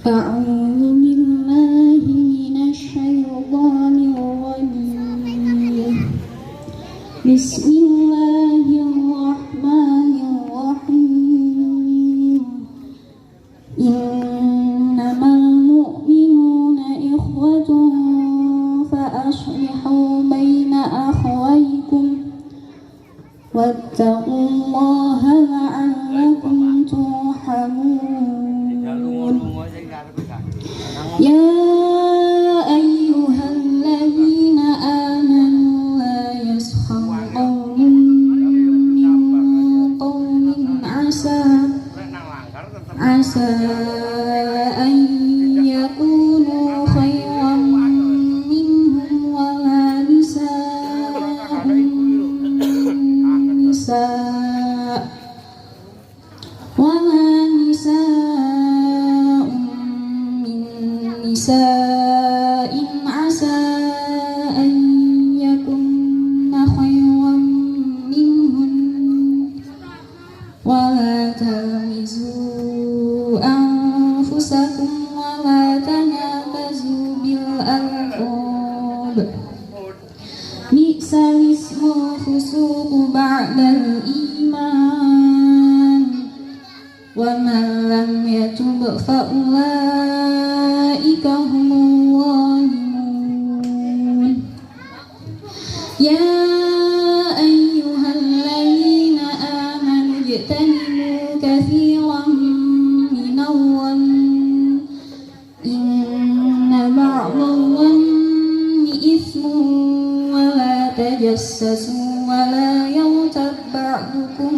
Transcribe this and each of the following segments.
أعوذ بالله من الشيطان الرجيم بسم الله الرحمن الرحيم إنما المؤمنون إخوة فأصلحوا بين أخويكم واتقوا الله لعلكم ترحمون يا أيها الذين آمنوا لا يسخر قوم من قوم عسى أن يكونوا خيرا منهم ولا نساء من نساء عسى أن يكن خيرا منهن ولا تلمزوا أنفسكم ولا تنابزوا بالألقاب بئس الاسم الفسوق بعد الإيمان ومن لم يتب فأولئك هم الظالمون يا أيها الذين آمنوا اجتنبوا كثيرا من الظن إن بعض الظن إثم ولا تجسسوا ولا يغتب بعضكم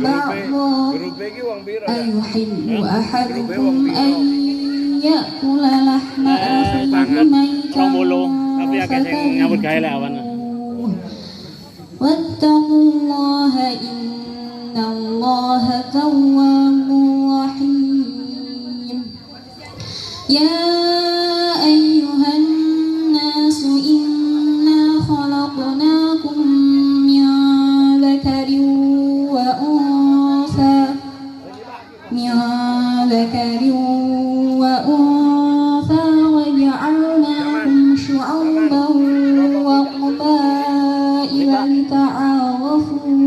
بعضا أيحب أحدكم أن يأكل لحم أخيه ميتا فكرهتموه واتقوا الله إن الله تواب رحيم يا أيها الناس إنا خلقناكم من ذكر وأنثى وجعلناكم شعوبا وقبائل لتعارفوا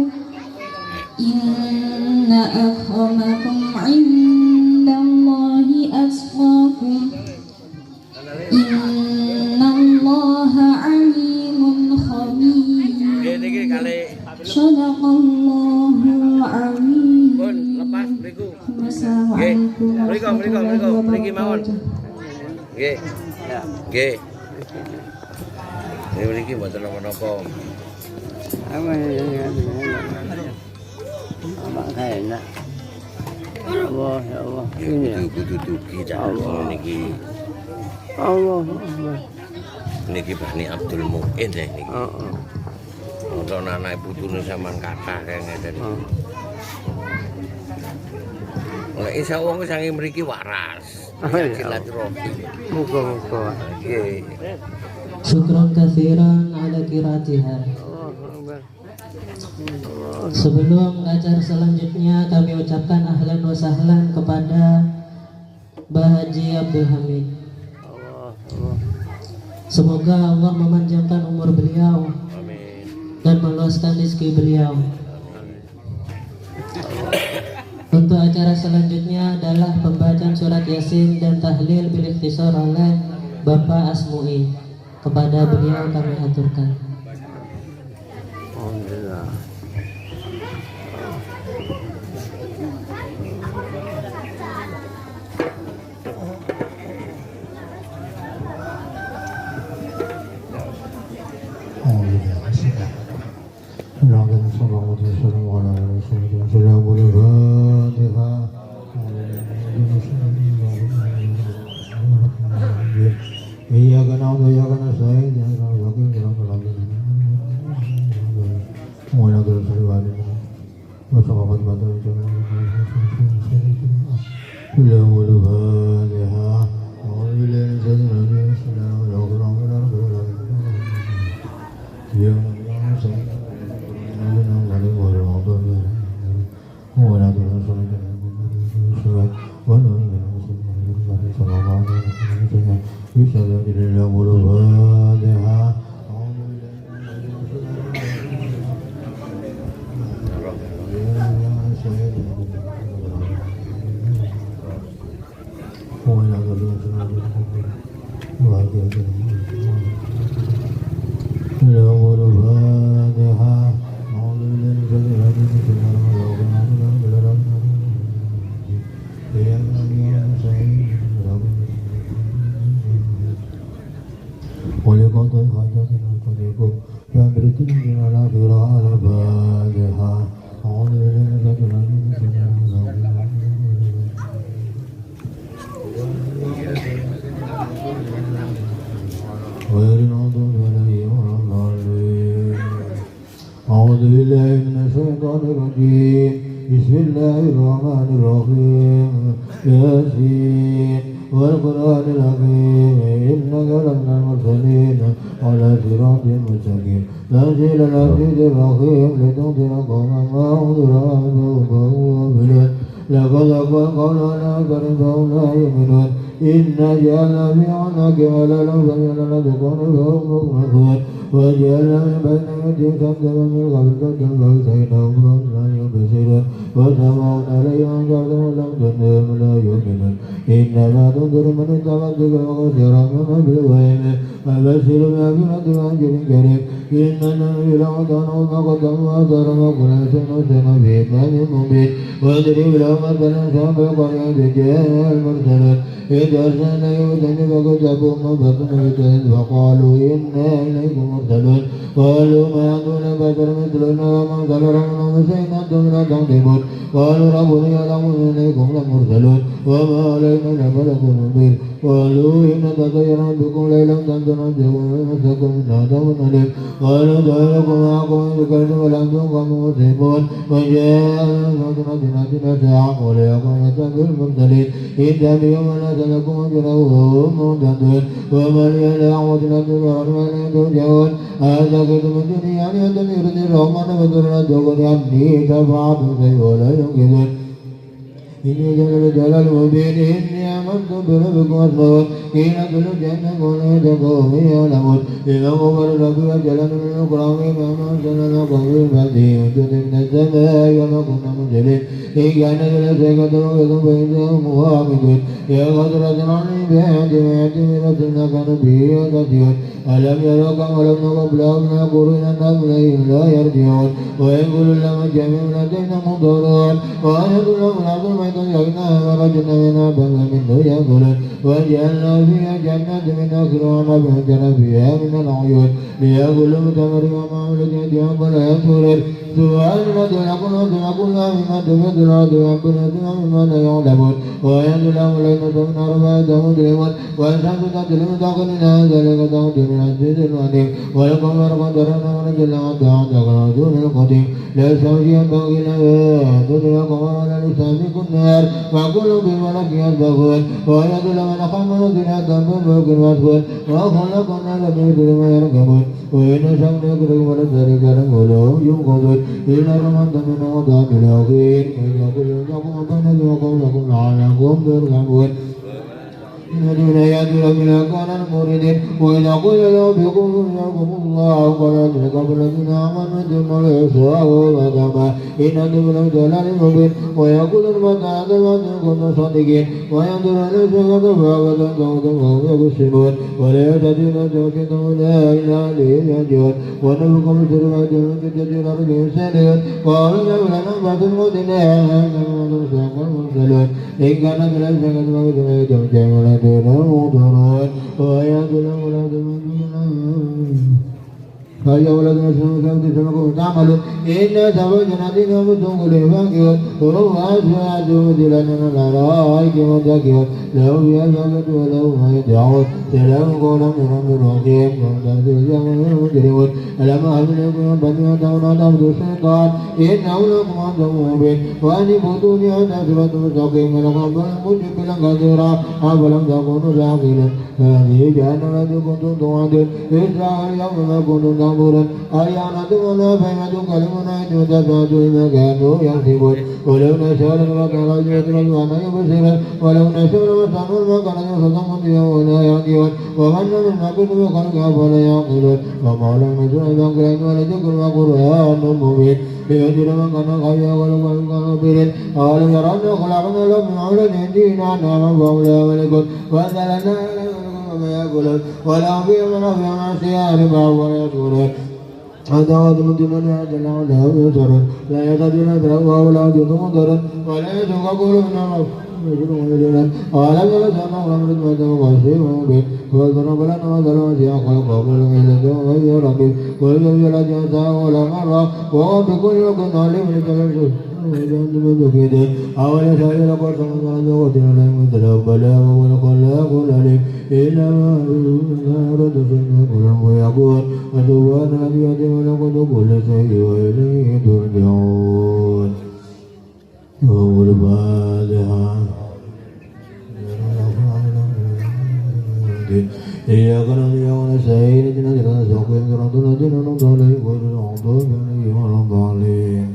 إن أكرمكم عند الله أتقاكم إن الله عليم خبير صدق الله العظيم. Wassalamualaikum warahmatullahi wabarakatuh. Nggih. Niki mboten napa-napa. Apa enak. Allah ya Allah. Ini kudu-kudu Allah niki. Allah. Niki Bani Abdul Muin deh niki. Heeh. Untuk anak putune sampean kathah kaya ngeten. Nek isa wong sange mriki waras. Silaturahmi. Muga-muga. Nggih. Syukran katsiran ala qiraatiha. Sebelum acara selanjutnya kami ucapkan ahlan wa sahlan kepada Mbah Haji Abdul Hamid. Semoga Allah memanjangkan umur beliau dan meluaskan rezeki beliau. Untuk acara selanjutnya adalah pembacaan surat Yasin dan tahlil bil ikhtisar oleh Bapak Asmu'i. Kepada beliau kami aturkan. أعوذ بالله من الشيطان الرجيم بسم الله الرحمن الرحيم ياسين والقرآن الحكيم إنك لمن المرسلين على صراط مستقيم تنزيل العزيز الرحيم لتنذر قوما ما أنذر آباؤهم فهم غافلون لقد حق القول على أكثرهم فهم لا يؤمنون إنا جعلنا في أعناقهم أغلالا فهي لتكون فهم مغرقون وجعلنا من بين أيديهم سدا ومن خلفهم فأغشيناهم فهم لا يبصرون وسمعنا عليهم صوتا ولم تنهم لا يؤمنون إنما تنذر من اتقى الذكر وخشي الرحمن بالغيب فبشر بمغفرة وأجر كريم إننا إلى عدن وقدم وأثر وقل سنسن في إيمان مبين واضرب لهم مثلا شعب القرية جاء المرسلون إذ أرسلنا يوسف فكذبوا فبطن بتهد فقالوا إنا إليكم مرسلون قالوا ما أنتم بشر مثلنا وما ظلمنا وشيء أنتم لا تكذبون قالوا ربنا يعلم إليكم لمرسلون وما علينا إلا ملك مبين قالوا إن تطيرنا بكم ليلا تنتظروا ومسكم من عذاب أليم قالوا ذلكم معكم إن ذكرتم ولأنتم قوم مسلمون وجاء فتنة ساعة وليكم يتبع المرسلين إن تبيهم ولا تلكم أجرهم مهتدون وما لي لا أعوذ لكم وأرمى ترجعون أعتقد من الدنيا أن يتميرني الرحمن وذرنا عني شفاعة شيء ولا ينقذون إني جلال مبين إني آمنت بربكم واسمعون قيل ادخلوا الجنة ولا قوم يعلمون إذا غفر ربي وجلال من القرآن ما أنزلنا قوم بعده وجود من السماء وما كنا منزلين إن كان لسيكة رؤية فإنهم واقفون يا قدرة عني بأحد رسلنا كانوا به يستهزئون ألم يروا كما لم نقبلهم من القرون أنهم إليهم لا يرجعون ويقول لهم جميع لدينا منظرون ويقول لهم الأرض يغناها ورجنا منها بلا منه يأكلون وجعلنا فيها جنات من أكل ونبع جرى فيها من العيون ليأكلوا من ثمر وما عملت يديهم ولا يشكرون سبحان الذي يقول وتنقلنا مما تفيد الأرض وينقلنا مما لا يعلمون وينزل لهم ليلة من أربعة مجرمون والشمس تجري مستقلنا ذلك تقدير العزيز العليم والقمر قدرنا ونجعلنا تعالى دون القديم لا شمس ينبغي لها تدرك ولا لسابق النار وكل بملك يسبقون ويدل من خمر ذرية بملك مسكون وخلقنا لبيت ما يركبون وإن شمس يكرم ولسرك لهم ينقضون إلا رمض من وضع بالأخير إن يقول لكم وبنك وقولكم لعلكم ترحمون الذين يأتون بالأكوان الموردين وإذا قل لهم بكم يرحمكم الله قال تلك الذين آمنوا ثم لا يسوعوا وكما إن أنتم لم ضلال مبين ويقول المتى هذا ما كنتم صادقين وينظر إلى سكة فأبدا وهم يبصرون ولا يهتدون سكتهم لا إله إلا يرجعون ونبقى بسرعة من جدة الأرض يسألون قالوا يا لنا بعد الموت لا يهتدون سكة المرسلون إن كانت لا سكة فأبدا جمجمون دون ويأكلون ولا تمنون فهي ولد مسلم كم تسمكم تعملون إن سبجنا دينهم بتنقل فاكهون وهو أسوأ مدلنا الأرائك متكئون لهم يسبت ولهم ما يدعون سلام قولا من رب رحيم ومتنزل اليوم المجرمون ألم أهل لكم بديعة ونعتمد الشيطان إنه لكم عدو مبين وأن بطوني أن صراط مستقيم ولقد المجرم بلا كثيرا أفلم تكونوا تعقلون هذه جهنم التي كنتم توعدون إسراء اليوم ما كنتم يعبرون أيانة ونافعة كلمنا تتفاد ما كانوا يكسبون ولو نشاء لنركع رجلة رجوانا يبصرون ولو نشاء لمسعنا المكان يصدمون ولا يعقلون ومن من نقل بخلق فلا يعقلون وما لم نشاء ذكرين ولذكر وقرآن مبين ليجري من كان خيا ولو كان بيرين أولم يرى أن خلقنا لهم من عمل دينا نعم فأولى ملكون وأنزلنا وما يأكلون ولا فيهم من أفيا مع سيار ولا يشكرون أنت وادم الدنيا جل وعلا يسرون لا يقدرون يدروا ولا يجدون ضرا ولا يشك قلوبنا أولم يلسنا ولم يرد وغسير به وذنب لنا وذنب سيا خلق قبل إلى غير ربي ولم يلد يسا ولا مرة وهو بكل وقت عليم لكل أولم يسأل قرصا من وقتنا لا يمثل بلا ولقل لا يقول عليم إلا ما أرد سنة كلهم ويقول وسبحان الذي يدعو ولقد كل شيء وإليه ترجعون وهو الفاتحة إياك نعبد ونستعين اهدنا الصراط المستقيم صراط الذين أنعمت عليهم غير المغضوب عليهم ولا الضالين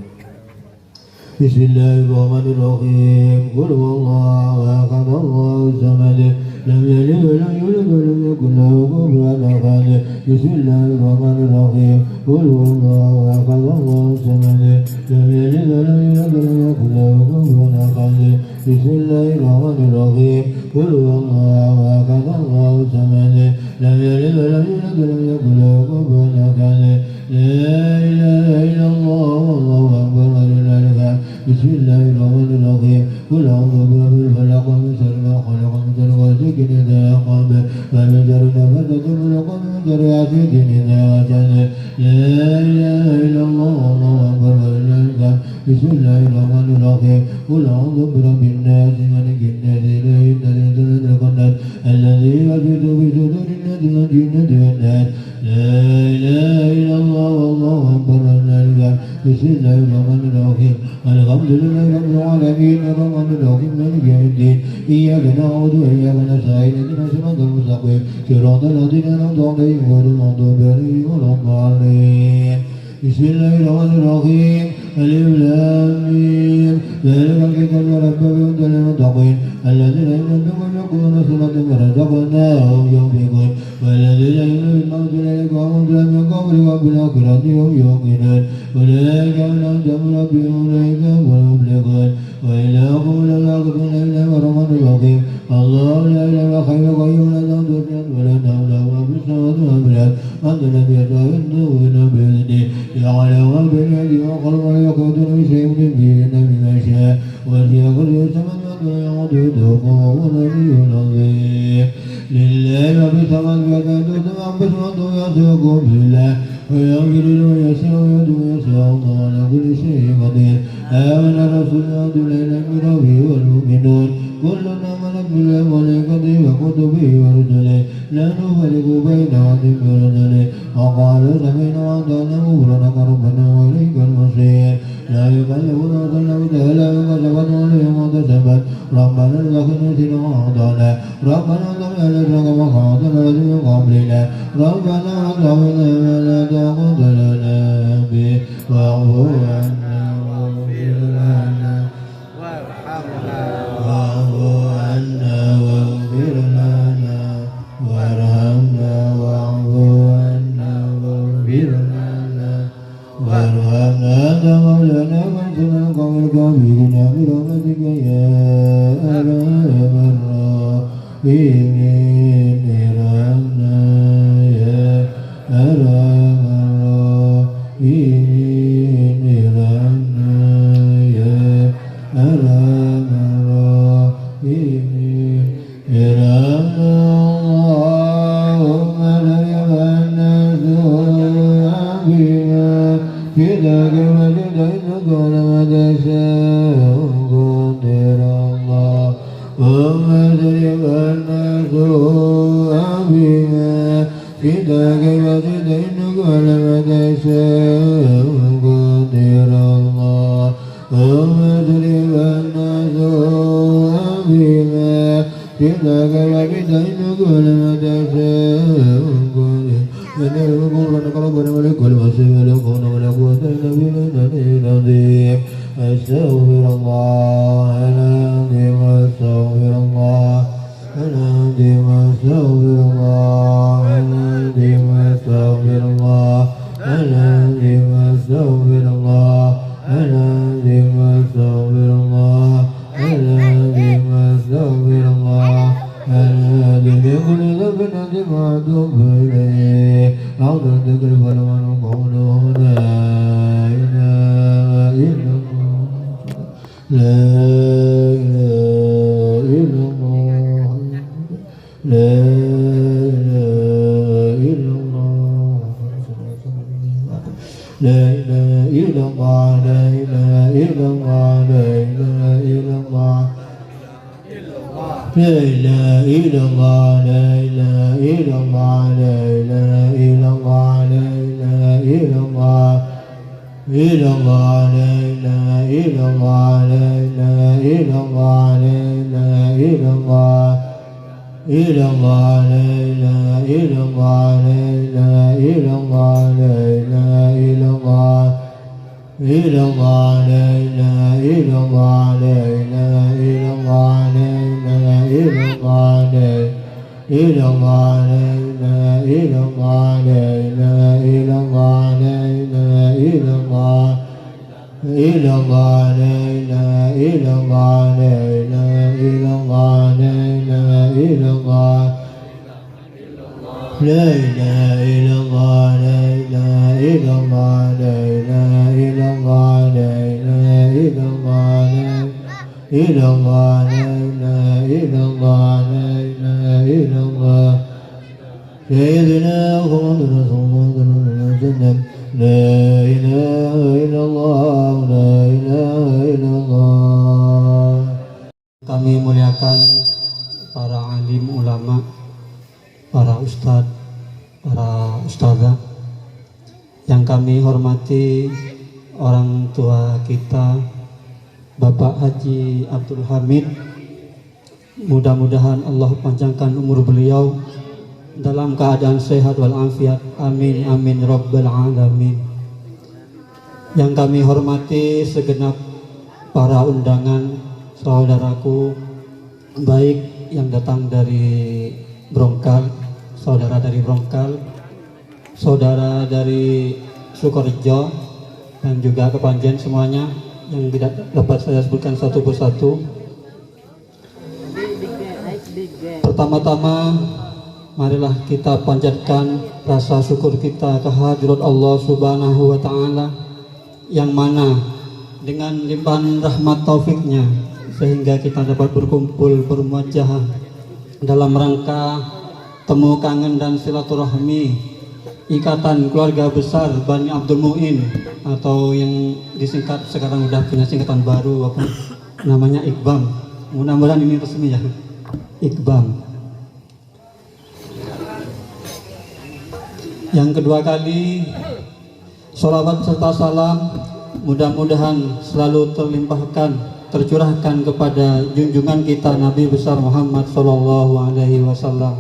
بسم الله الرحمن الرحيم قل هو الله أحد الله الصمد لم يلد ولم يولد ولم يكن له كفوا أحد بسم الله الرحمن الرحيم قل هو الله أحد الله الصمد لم يلد ولم يولد ولم يكن له كفوا أحد بسم الله الرحمن الرحيم قل هو الله أحد الله الصمد لم يلد ولم يولد ولم يكن له كفوا أحد لا إله إلا الله والله أكبر ولله الحمد بسم الله الرحمن الرحيم قل أعوذ برب الفلق من شر ما خلق من شر غاسق إذا وقب ومن شر نفثة في العقد من شر حاسد إذا حسد لا إله إلا الله والله أكبر ولله الحمد بسم الله الرحمن الرحيم قل أعوذ برب الناس ملك الناس إله الناس القناس الذي يوسوس في صدور الناس من الجنة والناس لا إله إلا الله والله أكبر ولله الحمد بسم الله الرحمن الرحيم الحمد لله رب العالمين الرحمن الرحيم مالك يوم الدين إياك نعبد وإياك نستعين اهدنا الصراط المستقيم صراط الذين أنعمت عليهم غير المغضوب عليهم ولا الضالين بسم الله الرحمن الرحيم ألف لام ميم ذلك الكتاب لا ريب فيه هدى للمتقين الذين يؤمنون يقولون صلاة ورزقناهم ينفقون والذين يؤمنون بما أنزل إليك وما أنزل من قبلك وبالآخرة هم يوقنون أولئك من أنعم ربهم أولئك هم المفلحون وإلهكم الآخر لا إله إلا الرحمن الرحيم الله لا إله إلا خير قيوم لا تأخذه ولا نوم له ما في السماوات وما في الأرض من لم يشاء إنه بإذنه يعلم ما بين أيديهم وخلق ولا يقودون بشيء من دينه بما شاء وسع كرسيه السماوات والأرض ولا يؤوده وهو العلي العظيم لله ما في السماوات وما في الأرض يسوقكم بالله ويغفر لمن يشاء ويهدي من يشاء الله على كل شيء قدير آمن الرسول ليلا من ربه والمؤمنون كل آمن بالله وملائكته وكتبه ورسله لا نفرق بين أحد من رسله وقالوا سمعنا وأطعنا غفرانك ربنا وإليك المصير لا يكلف نفسا إلا وسعها لا كسبت عليهم ما كسبت ربنا لا تؤاخذنا إن أخطأنا ربنا لا تحمل كما حملت على الذين من قبلنا ربنا لا تحملنا ما لا طاقة لنا به واعف عنا واغفر لنا واعف عنا واغفر لنا وارحمنا واعف عنا واغفر لنا وارحمنا أنت مولانا وانصرنا على القوم الكافرين برحمتك يا أرحم الراحمين ارحمنا يا أرحم الراحمين ارحمنا يا أرحم الراحمين ارحمنا اللهم لا يمنع سوءا بنا كتاك وجدينك ولما تشاء قدر الله اللهم سرف عنا سوءا بنا كتاك وجدينك ولما تشاء قدر الله اللهم سرف عنا سوءا بنا بذاك وبدينك ولما تشاء من القرآن قربنا ملك المسيح ولكون ولا قوة إلا بالله العظيم أستغفر الله العظيم أستغفر الله العظيم أستغفر الله العظيم أستغفر الله العظيم أستغفر الله العظيم أستغفر الله العظيم أستغفر الله العظيم كل ذنب عظيم أتوب إليه أعوذ بك من قوله لا إله إلا الله لا إله إلا الله لا إله إلا الله لا إله إلا الله لا إله إلا الله لا إله إلا الله لا إله إلا الله لا إله إلا الله لا إله إلا الله لا إله إلا الله إلا الله لا إله إلا الله لا إله إلا الله لا إله إلا الله إلا الله لا إله إلا الله لا إله إلا الله لا إله إلا الله إلا الله لا إله إلا الله لا إله إلا الله لا إله إلا الله لا إلا الله لا إله إلا الله لا إله إلا الله لا إله إلا الله إلا الله لا إله إلا الله لا إله إلا الله لا إله إلا الله لا إله إلا الله لا إله إلا الله لا إله إلا الله لا إله إلا الله لا إلا الله لا إله إلا الله لا إله إلا الله سيدنا محمد رسول الله صلى الله عليه وسلم لا إله إلا الله لا إله إلا الله. Kami muliakan para alim ulama, para ustadz, para ustadzah, yang kami hormati orang tua kita Bapak Haji Abdul Hamid. Mudah-mudahan Allah panjangkan umur beliau dalam keadaan sehat walafiat, amin amin rabbal alamin. Yang kami hormati segenap para undangan, saudaraku baik yang datang dari Brongkal, saudara dari Brongkal, saudara dari Sukorejo, dan juga Kepanjen semuanya yang tidak dapat saya sebutkan satu persatu. Pertama-tama marilah kita panjatkan rasa syukur kita kehadirat Allah Subhanahu wa Ta'ala, yang mana dengan limpahan rahmat taufiknya sehingga kita dapat berkumpul bermuajah dalam rangka temu kangen dan silaturahmi ikatan keluarga besar Bani Abdul Mu'in, atau yang disingkat sekarang udah punya singkatan baru apa namanya IKBAM. Mudah-mudahan ini resmi ya, IKBAM. Yang kedua kali, sholawat serta salam mudah-mudahan selalu terlimpahkan, tercurahkan kepada junjungan kita Nabi besar Muhammad Sallallahu Alaihi Wasallam.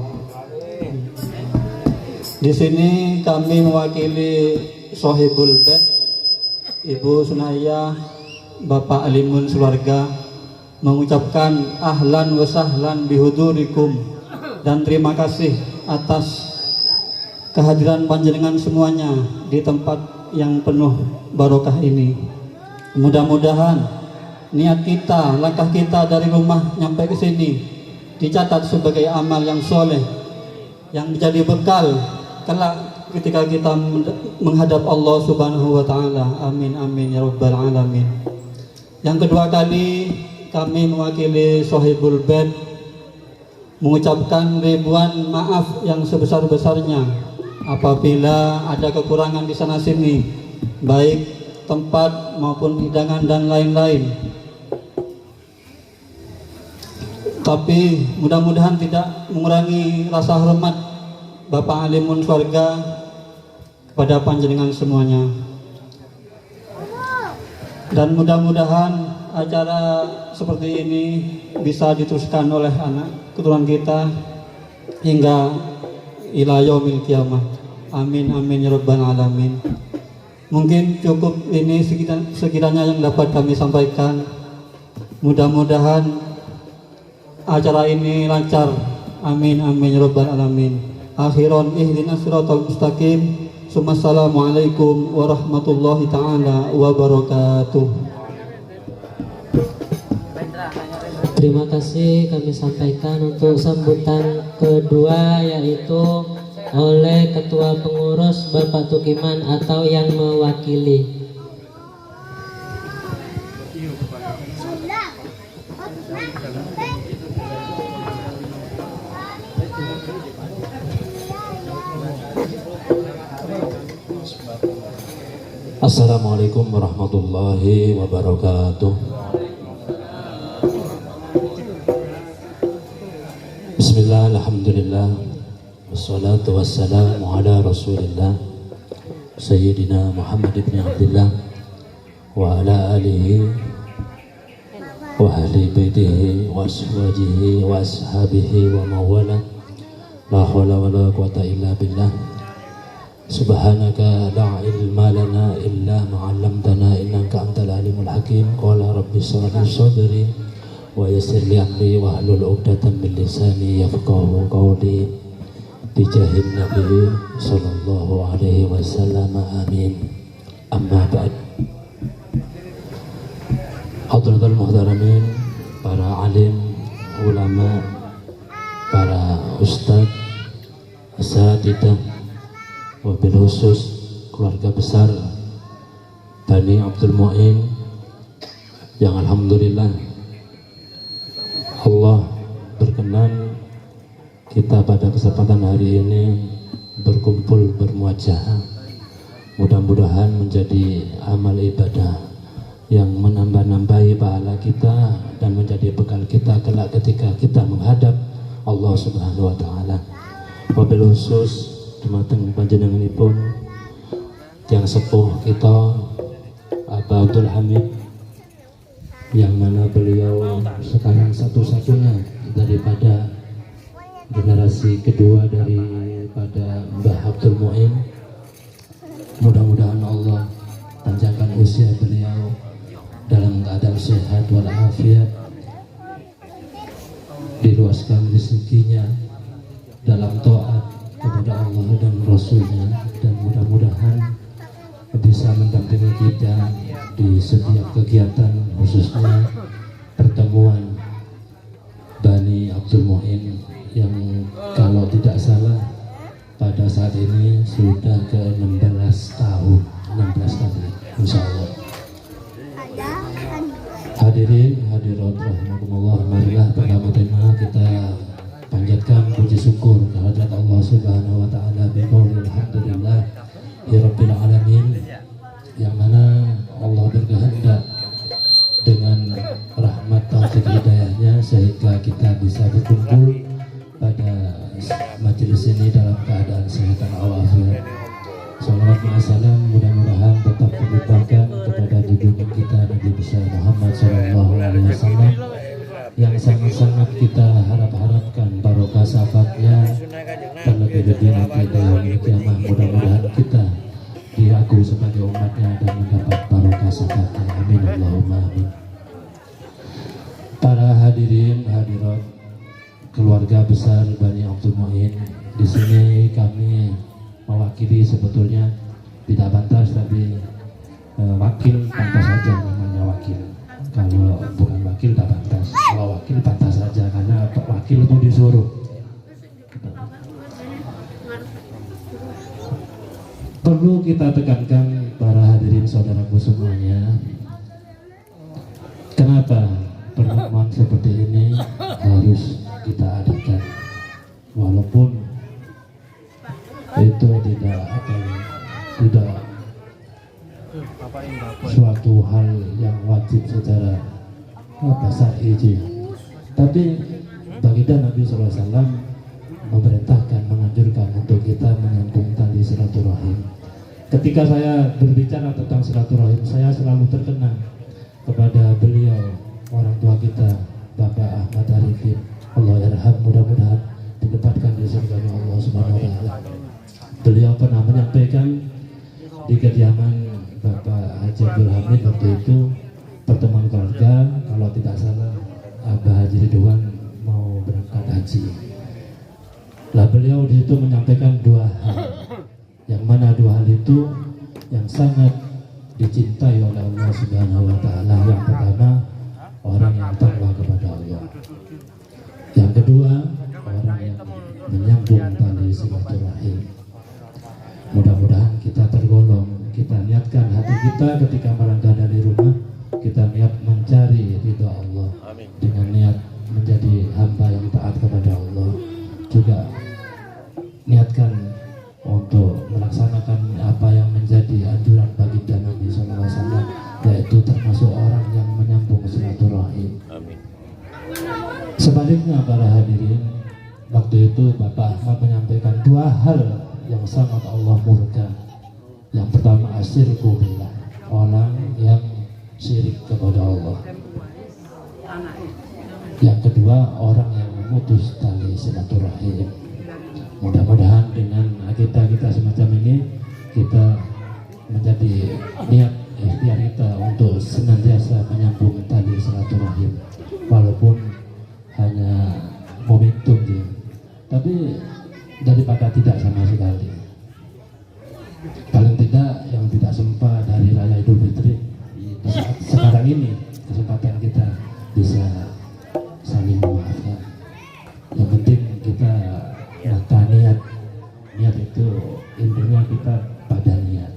Di sini kami mewakili Sohibul Bed, Ibu Sunaya, Bapak Alimun Keluarga, mengucapkan ahlan wa sahlan bihudurikum, dan terima kasih atas kehadiran panjenengan semuanya di tempat yang penuh barokah ini. Mudah-mudahan niat kita, langkah kita dari rumah nyampe ke sini dicatat sebagai amal yang soleh, yang menjadi bekal kelak ketika kita menghadap Allah Subhanahu wa Ta'ala. Amin amin ya rabbal alamin. Yang kedua kali kami mewakili Sohibul Bed mengucapkan ribuan maaf yang sebesar-besarnya apabila ada kekurangan di sana sini, baik tempat maupun hidangan dan lain-lain. Tapi mudah-mudahan tidak mengurangi rasa hormat Bapak Alimun Keluarga kepada panjenengan semuanya. Dan mudah-mudahan acara seperti ini bisa diteruskan oleh anak keturunan kita hingga ila yaumil qiyamah. Amin amin ya rabbal alamin. Mungkin cukup ini sekiranya yang dapat kami sampaikan. Mudah-mudahan acara ini lancar. Amin amin ya rabbal alamin. Akhiran ihdinas siratal mustaqim. Assalamualaikum warahmatullahi taala wabarakatuh. Terima kasih kami sampaikan untuk sambutan kedua, yaitu oleh Ketua Pengurus Bapak Tukiman atau yang mewakili. Assalamualaikum warahmatullahi wabarakatuh. Bismillah, alhamdulillah, wassalatu wassalamu ala rasulillah Sayyidina Muhammad ibn Abdullah wa ala alihi wa ahli baitihi wa aswajihi wa ashabihi wa mawala. La hawla wa la quwata illa billah. Subhanaka la ilma lana illa ma'allamtana innaka antal alimul hakim. Qala rabbi shrah li sadri wa yassir li amri wa hlul 'uqdatam min lisani yafqahu qawli bijahin nabi sallallahu alaihi wasallam. Amin. Amma ba'd. Hadratul muhtaramin, para alim, ulama, para ustadz, asatidzah, wabil khusus keluarga besar Bani Abdul Mu'in yang alhamdulillah Allah berkenan kita pada kesempatan hari ini berkumpul bermuajah. Mudah-mudahan menjadi amal ibadah yang menambah-nambahi pahala kita dan menjadi bekal kita kelak ketika kita menghadap Allah Subhanahu wa taala. Wabil khusus dumateng panjenenganipun yang sepuh kita Aba Abdul Hamid, yang mana beliau sekarang satu-satunya daripada generasi kedua daripada Mbah Abdul Mu'in. Mudah-mudahan Allah panjangkan usia beliau dalam keadaan sehat walafiat, diluaskan rezekinya dalam taat kepada Allah dan Rasulnya, dan mudah-mudahan bisa mendampingi kita di setiap kegiatan, khususnya pertemuan Bani Abdul Mu'in yang kalau tidak salah pada saat ini sudah ke 16 tahun, 16 kali insya Allah. Hadirin hadirat rahimakumullah, marilah pertama-tama kita panjatkan puji syukur kehadirat Allah Subhanahu wa taala biqaulil alhamdulillah rabbil alamin, yang mana Allah berkehendak dengan rahmat taufik hidayahnya sehingga kita bisa berkumpul pada majelis ini dalam keadaan sehat walafiat. Salawat dan salam mudah-mudahan tetap terlimpahkan kepada junjungan kita Nabi besar Muhammad sallallahu alaihi wasallam, yang sangat-sangat kita harapkan barokah syafaatnya, terlebih-lebih nanti di yaumil qiyamah. Mudah-mudahan kita diaku sebagai umatnya dan mendapat barokah syafaatnya. Amin Allahumma amin. Para hadirin hadirat keluarga besar Bani Abdul Mu'in, di sini kami mewakili, sebetulnya tidak pantas tapi wakil pantas saja namanya wakil. Kalau bukan wakil tak pantas, kalau wakil pantas saja karena wakil itu disuruh. Perlu kita tekankan para hadirin saudaraku semuanya, kenapa pertemuan seperti ini harus kita adakan, walaupun itu tidak suatu hal yang wajib secara syar'i, tapi baginda Nabi SAW memerintahkan, menganjurkan untuk kita menyambung tali silaturahim. Ketika saya berbicara tentang silaturahim, saya selalu terkenang kepada beliau orang tua kita Bapak Ahmad Arifin, Allah yarham, mudah-mudahan ditempatkan di surga Allah Subhanahu wa taala. Beliau pernah menyampaikan di kediaman Bapak Haji Abdul Hamid waktu itu pertemuan keluarga, kalau tidak salah Abah Haji Ridwan mau berangkat haji. Lah beliau di situ menyampaikan dua hal, yang mana dua hal itu yang sangat dicintai oleh Allah Subhanahu wa taala. Yang pertama, orang yang takwa kepada Allah. Yang kedua, orang yang menyambung tali silaturahim. Mudah-mudahan kita tergolong, kita niatkan hati kita ketika berangkat dari rumah, kita niat mencari ridha Allah dengan niat menjadi hamba yang taat kepada Allah. Juga niatkan untuk melaksanakan apa yang menjadi anjuran baginda Nabi SAW, yaitu termasuk orang yang menyambung silaturahim. Sebaliknya para hadirin, waktu itu Bapak Ahmad menyampaikan dua hal yang sangat Allah murka. Yang pertama, asyirku billah, orang yang syirik kepada Allah. Yang kedua, orang yang memutus tali silaturahim. Mudah-mudahan dengan akidah kita semacam ini, kita menjadi niat ikhtiar kita untuk senantiasa menyambung tali silaturahim, walaupun hanya momentum dia, tapi daripada tidak sama sekali. Paling tidak yang tidak sempat dari Raya Idul Fitri saat sekarang ini, kesempatan kita bisa saling memaafkan. Yang penting kita nata niat itu intinya kita pada niat.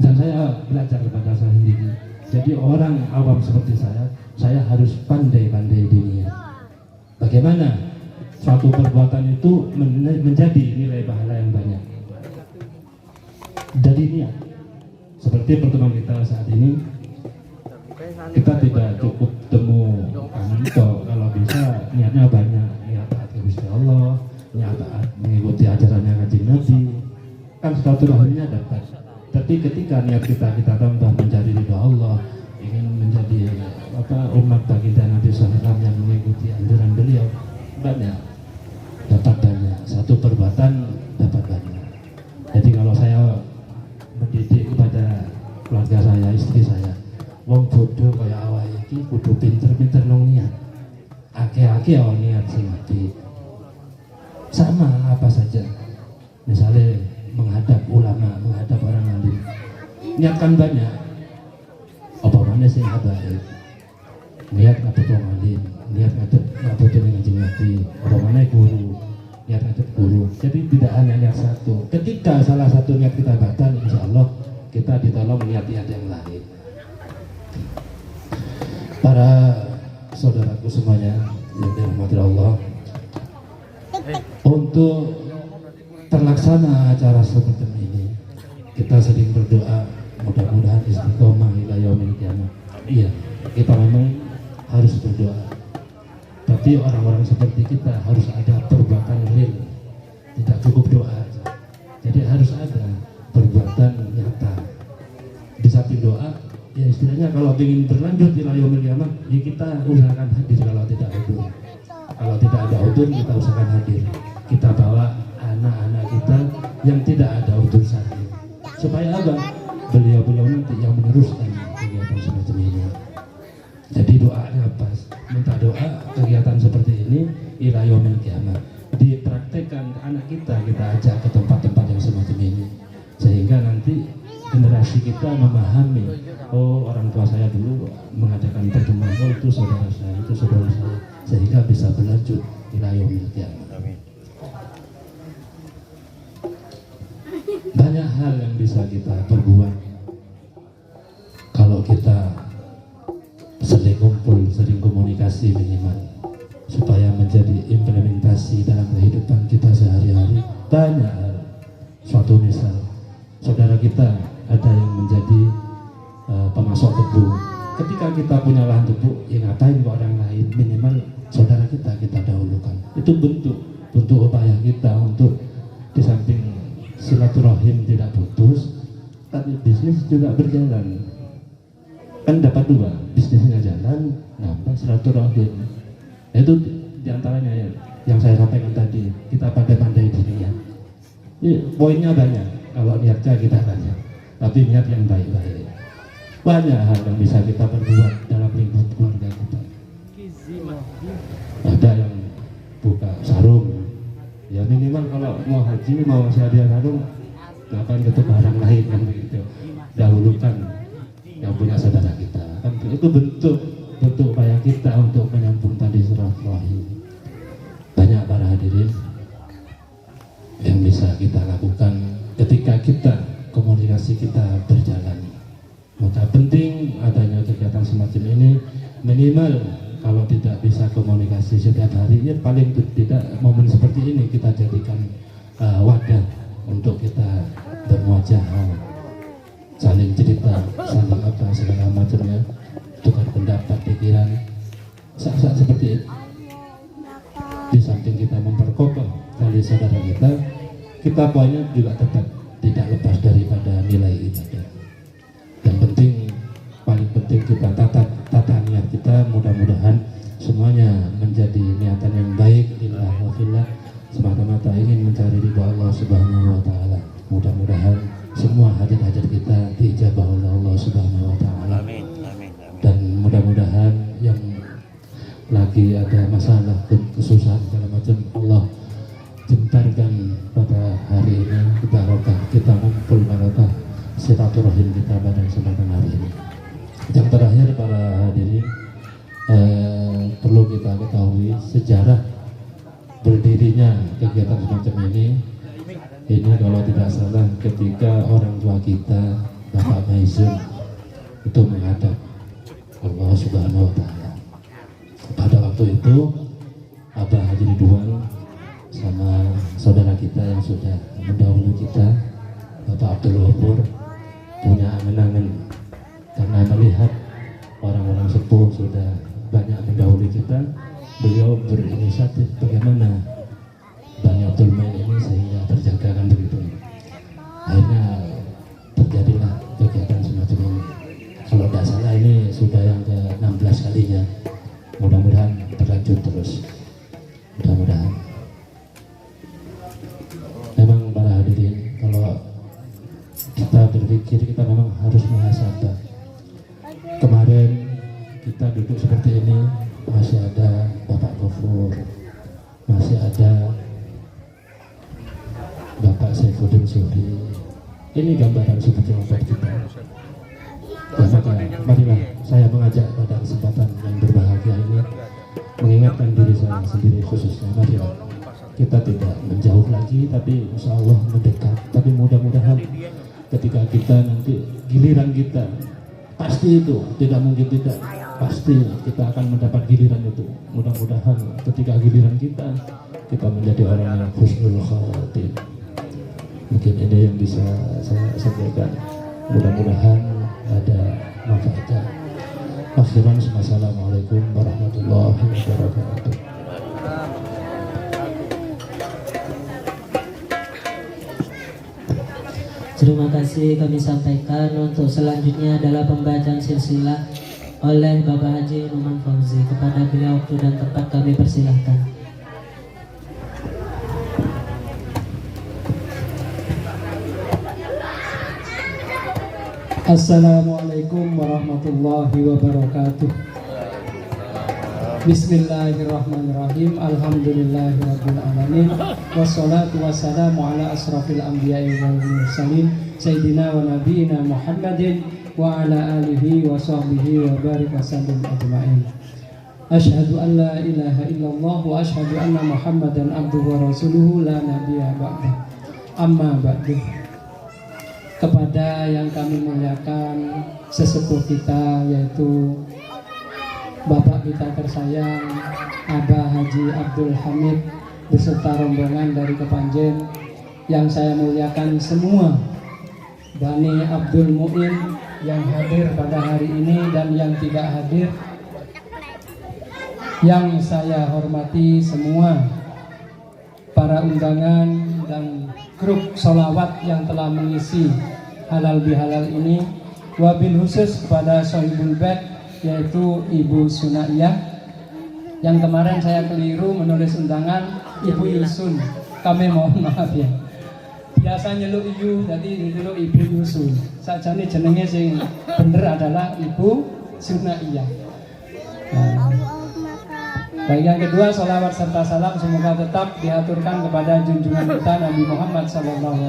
Dan saya belajar kepada saya sendiri. Jadi orang awam seperti saya harus pandai-pandai di niat. Bagaimana suatu perbuatan itu menjadi nilai pahala yang banyak dari niat. Seperti pertemuan kita saat ini, kita tidak cukup temu kalau bisa niatnya banyak, niat taat kepada Allah, niat taat mengikuti ajarannya Kanjeng Nabi, kan silaturahimnya dapat. Tapi ketika niat kita tambah mencari ridha Allah, ingin menjadi umat baginda Nabi SAW yang mengikuti anjuran beliau, banyak, dapat banyak. Satu perbuatan dapat banyak. Jadi kalau saya mendidik kepada keluarga saya, istri saya, wong bodoh kaya awak iki kudu pinter-pinter nang niat. Ake-ake niat sing apik. Sama apa saja. Misalnya menghadap ulama, menghadap orang alim. Niatkan banyak. Apa mana sing baik. Niat ngadep wong alim, niat ngadep Kanjeng Nabi. Apa mana guru, niat ngadep guru. Jadi tidak hanya niat satu. Ketika salah satu niat kita batal, insya Allah kita ditolong niat-niat yang lain. Para saudaraku semuanya yang dirahmati Allah, untuk terlaksana acara seperti ini, kita sering berdoa mudah-mudahan istiqomah ila yaumil qiyamah. Iya, kita memang harus berdoa. Tapi orang-orang seperti kita harus ada perbuatan real, tidak cukup doa. Jadi harus ada perbuatan nyata. Di samping doa, ya istilahnya kalau ingin berlanjut ila yaumil qiyamah, ya kita usahakan hadir kalau tidak udur. Kalau tidak ada udur, kita usahakan hadir. Kita bawa anak-anak kita yang tidak ada udur sakit. Supaya apa? Beliau-beliau nanti yang meneruskan kegiatan semacam ini. Jadi doanya pas, minta doa kegiatan seperti ini ila yaumil qiyamah. Dipraktekkan ke anak kita ajak ke tempat-tempat yang semacam ini. Sehingga nanti generasi kita memahami, oh orang tua saya dulu mengadakan pertemuan, oh itu saudara saya, itu saudara saya, sehingga bisa berlanjut ila yaumil qiyamah. Banyak hal yang bisa kita perbuat kalau kita sering kumpul, sering komunikasi minimal, supaya menjadi implementasi dalam kehidupan kita sehari-hari. Banyak hal. Suatu misal, saudara kita ada yang menjadi pemasok tebu. Ketika kita punya lahan tebu, ya ngapain ke orang lain? Minimal saudara kita dahulukan. Itu bentuk upaya kita untuk di samping silaturahim tidak putus, tapi bisnis juga berjalan. kan dapat dua, bisnisnya jalan, nambah silaturahim. Itu diantaranya yang saya sampaikan tadi, kita pandai-pandai diri ya. Poinnya banyak, kalau niatnya kita banyak, tapi niat yang baik-baik. Banyak hal yang bisa kita perbuat dalam lingkup keluarga kita. Ada yang buka sarung, ya minimal kalau mau haji, mau ngasih hadiah sarung, ngapain ke barang lain kan begitu. Dahulukan yang punya saudara kita, kan itu bentuk upaya kita untuk menyambung tali silaturahim. Banyak para hadirin yang bisa kita lakukan ketika kita komunikasi kita berjalan. Maka penting adanya kegiatan semacam ini, minimal kalau tidak bisa komunikasi setiap hari, ya paling tidak momen seperti ini kita jadikan wadah untuk kita bermuajahah, saling cerita, saling apa segala macamnya, tukar pendapat, pikiran, saat-saat seperti itu. Di samping kita memperkokoh tali saudara kita poinnya juga tetap tidak lepas daripada nilai ibadah. Dan paling penting kita tata niat kita, mudah-mudahan semuanya menjadi niatan yang baik lillah wa fillah, semata-mata ingin mencari ridha Allah Subhanahu wa taala. Mudah-mudahan semua hajat-hajat kita diijabah oleh Allah Subhanahu wa taala. Amin. Dan mudah-mudahan yang lagi ada masalah, kesusahan segala macam, Allah jemparkan pada hari ini, kita ngumpul barokah silaturahim kita pada kesempatan hari ini. Yang terakhir para hadirin, perlu kita ketahui sejarah berdirinya kegiatan semacam ini kalau tidak salah ketika orang tua kita Bapak Maizun itu menghadap Allah Subhanahu wa taala. Pada waktu itu Abah Haji Ridwan sama saudara kita yang sudah mendahului kita, Bapak Abdul Ghafur, punya angan-angan karena melihat orang-orang sepuh sudah banyak mendahului kita. Beliau berinisiatif bagaimana Banyatul Main ini sehingga terjaga kan begitu. Akhirnya terjadilah kegiatan semacam ini. Kalau tidak salah ini sudah yang ke-16 kalinya. Mudah-mudahan berlanjut terus. Mudah-mudahan. Memang para hadirin, kalau kita berpikir kita memang harus muhasabah. Kemarin kita duduk seperti ini, masih ada Bapak Ghafur, masih ada Bapak Saifuddin Suhri. Ini gambaran sebetulnya buat kita. Ya, maka marilah saya mengajak pada kesempatan yang berbahagia ini, mengingatkan diri saya sendiri khususnya, marilah kita tidak menjauh lagi, tapi insya Allah mendekat. Tapi mudah-mudahan ketika kita nanti giliran kita, pasti itu tidak mungkin tidak, pasti kita akan mendapat giliran itu. Mudah-mudahan ketika giliran kita menjadi orang yang husnul khawatir. Mungkin ini yang bisa saya sampaikan. Mudah-mudahan ada manfaatnya. Akhiran, assalamualaikum warahmatullahi wabarakatuh. Terima kasih kami sampaikan. Untuk selanjutnya adalah pembacaan silsilah oleh Bapak Haji Numan Fauzi. Kepada beliau waktu dan tempat kami persilahkan. Assalamualaikum warahmatullahi wabarakatuh. Bismillahirrahmanirrahim. Alhamdulillahirabbil alamin. Wassalatu wassalamu ala asrafil anbiya'i wal mursalin sayyidina wa nabiyina Muhammadin wa ala alihi wa sahbihi wa barik wa sallim ajma'in. Asyhadu an la ilaha illallah wa asyhadu anna Muhammadan abduhu wa rasuluhu la nabiyya ba'da. Amma ba'du. Kepada yang kami muliakan sesepuh kita, yaitu Bapak kita tersayang Abah Haji Abdul Hamid beserta rombongan dari Kepanjen, yang saya muliakan semua Bani Abdul Mu'in yang hadir pada hari ini dan yang tidak hadir, yang saya hormati semua para undangan dan grup sholawat yang telah mengisi halal bihalal ini. wabil khusus kepada Sohibul Bait yaitu Ibu Sunaiyah, yang kemarin saya keliru menulis undangan Ibu Yusun, kami mohon maaf ya. Biasa nyeluk Ibu, jadi nyeluk Ibu Yusun. Sajane jenenge sing bener adalah Ibu Sunaiyah. Baik, yang kedua, sholawat serta salam semoga tetap diaturkan kepada junjungan kita Nabi Muhammad SAW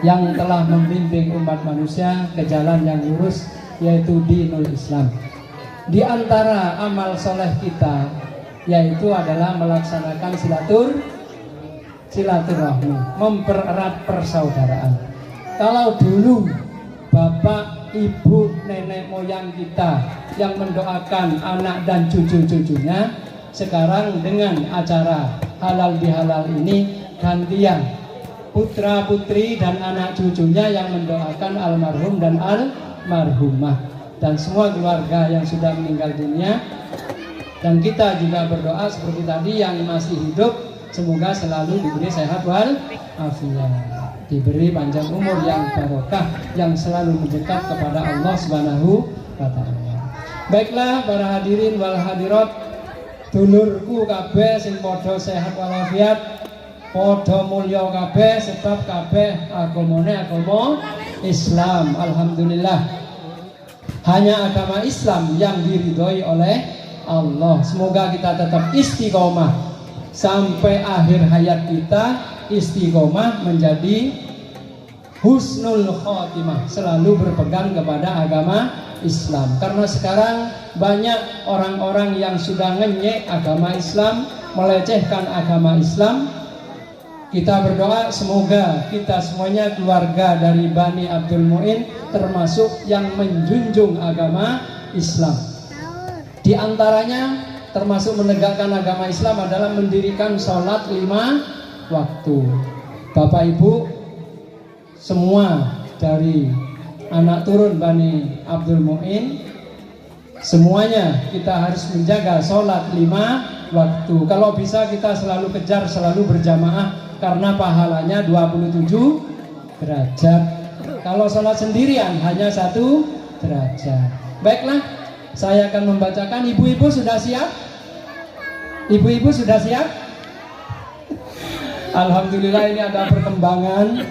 yang telah membimbing umat manusia ke jalan yang lurus, yaitu dinul Islam. Di antara amal soleh kita yaitu adalah melaksanakan silaturahmi, mempererat persaudaraan. Kalau dulu bapak, ibu, nenek moyang kita yang mendoakan anak dan cucu-cucunya, sekarang dengan acara halal bihalal ini gantian putra putri dan anak cucunya yang mendoakan almarhum dan almarhumah dan semua keluarga yang sudah meninggal dunia. Dan kita juga berdoa seperti tadi, yang masih hidup semoga selalu diberi sehat wal afiat, diberi panjang umur yang barokah, yang selalu mendekat kepada Allah Subhanahu wa taala. Baiklah para hadirin wal hadirat, dulurku kabeh sing padha sehat walafiat, padha mulya kabeh sebab kabeh agamane agama Islam. Alhamdulillah. Hanya agama Islam yang diridhoi oleh Allah. Semoga kita tetap istiqomah sampai akhir hayat kita, istiqomah menjadi husnul khotimah, selalu berpegang kepada agama Islam. Karena sekarang banyak orang-orang yang sudah ngenyek agama Islam, melecehkan agama Islam. Kita berdoa semoga kita semuanya keluarga dari Bani Abdul Mu'in termasuk yang menjunjung agama Islam. Di antaranya termasuk menegakkan agama Islam adalah mendirikan sholat 5 waktu. Bapak Ibu semua dari anak turun Bani Abdul Mu'in, semuanya kita harus menjaga sholat 5 waktu. Kalau bisa kita selalu kejar, selalu berjamaah, karena pahalanya 27 derajat. Kalau sholat sendirian hanya 1 derajat. Baiklah, saya akan membacakan. Ibu-ibu sudah siap? Ibu-ibu sudah siap? Alhamdulillah, ini ada perkembangan.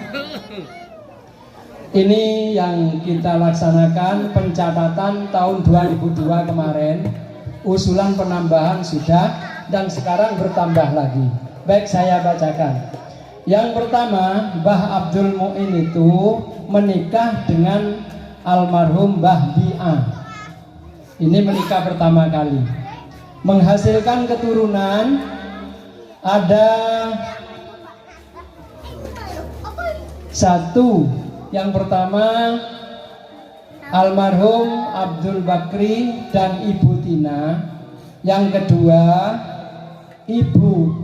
Ini yang kita laksanakan pencatatan tahun 2002 kemarin. Usulan penambahan sudah, dan sekarang bertambah lagi. Baik, saya bacakan. Yang pertama, Mbah Abdul Mu'in itu menikah dengan almarhum Mbah Bi'ah. Ini menikah pertama kali. Menghasilkan keturunan ada 1. Yang pertama almarhum Abdul Bakri dan Ibu Tina. Yang kedua Ibu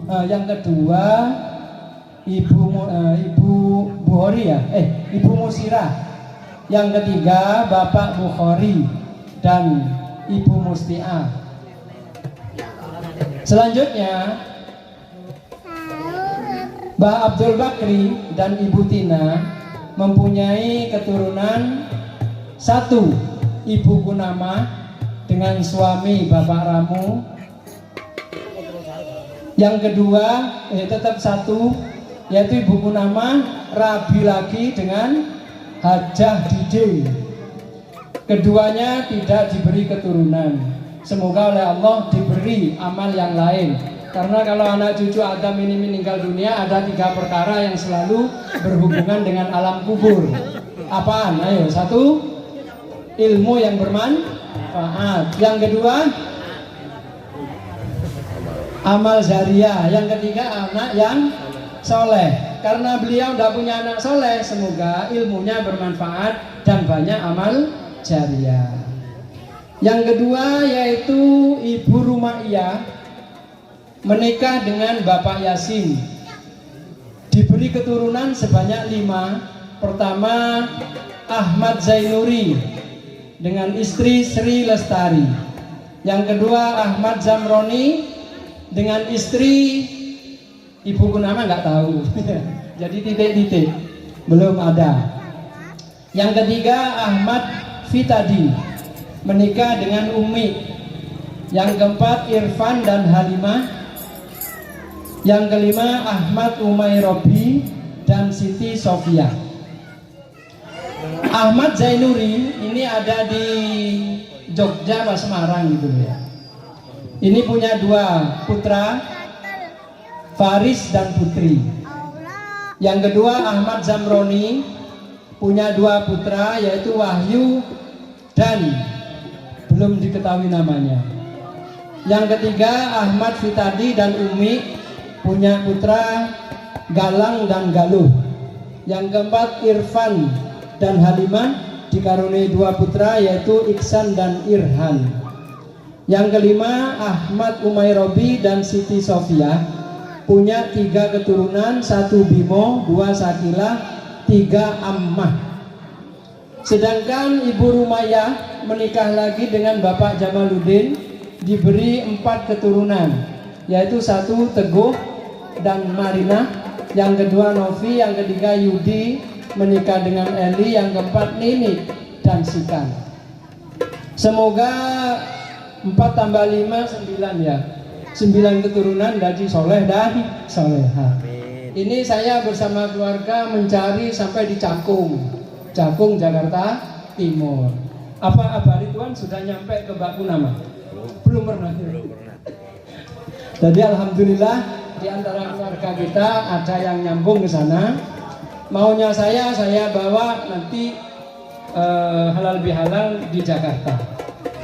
Bukhari ya, Ibu Musirah. Yang ketiga Bapak Bukhari dan Ibu Mustiah. Selanjutnya Mbah Abdul Bakri dan Ibu Tina mempunyai keturunan 1 Ibu Kunama dengan suami Bapak Ramu. Yang kedua tetap 1, yaitu Ibu Kunama rabi lagi dengan Hajah Diding. Keduanya tidak diberi keturunan. Semoga oleh Allah diberi amal yang lain. Karena kalau anak cucu Adam ini meninggal dunia, ada 3 perkara yang selalu berhubungan dengan alam kubur. Apaan? Ayo, 1, ilmu yang bermanfaat. Yang kedua, amal jariah. Yang ketiga, anak yang soleh. Karena beliau tidak punya anak soleh, semoga ilmunya bermanfaat dan banyak amal jariah. Yang kedua yaitu Ibu Rumaiyah menikah dengan Bapak Yasin, diberi keturunan sebanyak 5. Pertama Ahmad Zainuri dengan istri Sri Lestari. Yang kedua Ahmad Zamroni dengan istri Ibu Kunama nggak tahu. Jadi titik-titik belum ada. Yang ketiga Ahmad Fitadi menikah dengan Umi. Yang keempat Irfan dan Halimah. Yang kelima Ahmad Umairobi dan Siti Sofia. Ahmad Zainuri ini ada di Jogja atau Semarang gitu ya. Ini punya 2 putra, Faris dan Putri. Yang kedua Ahmad Zamroni punya 2 putra yaitu Wahyu dan belum diketahui namanya. Yang ketiga Ahmad Fitadi dan Umi punya putra Galang dan Galuh. Yang keempat Irfan dan Halimah dikaruniai 2 putra yaitu Iksan dan Irhan. Yang kelima Ahmad Umairobi dan Siti Sofia punya 3 keturunan, 1 Bimo, 2 Sakilah, 3 Ammah. Sedangkan Ibu Rumayyah menikah lagi dengan Bapak Jamaluddin, diberi 4 keturunan yaitu 1 Teguh dan Marina, yang kedua Novi, yang ketiga Yudi menikah dengan Eli, yang keempat Nini dan Sikan. Semoga 4 tambah 5 9 ya, 9 keturunan dari soleh dan soleha. Ini saya bersama keluarga mencari sampai di Cakung, Jakarta Timur. Apa Abah Ridwan sudah nyampe ke Bakunama? Belum pernah. Jadi alhamdulillah di antara keluarga kita ada yang nyambung ke sana. Maunya saya bawa nanti halal bihalal di Jakarta,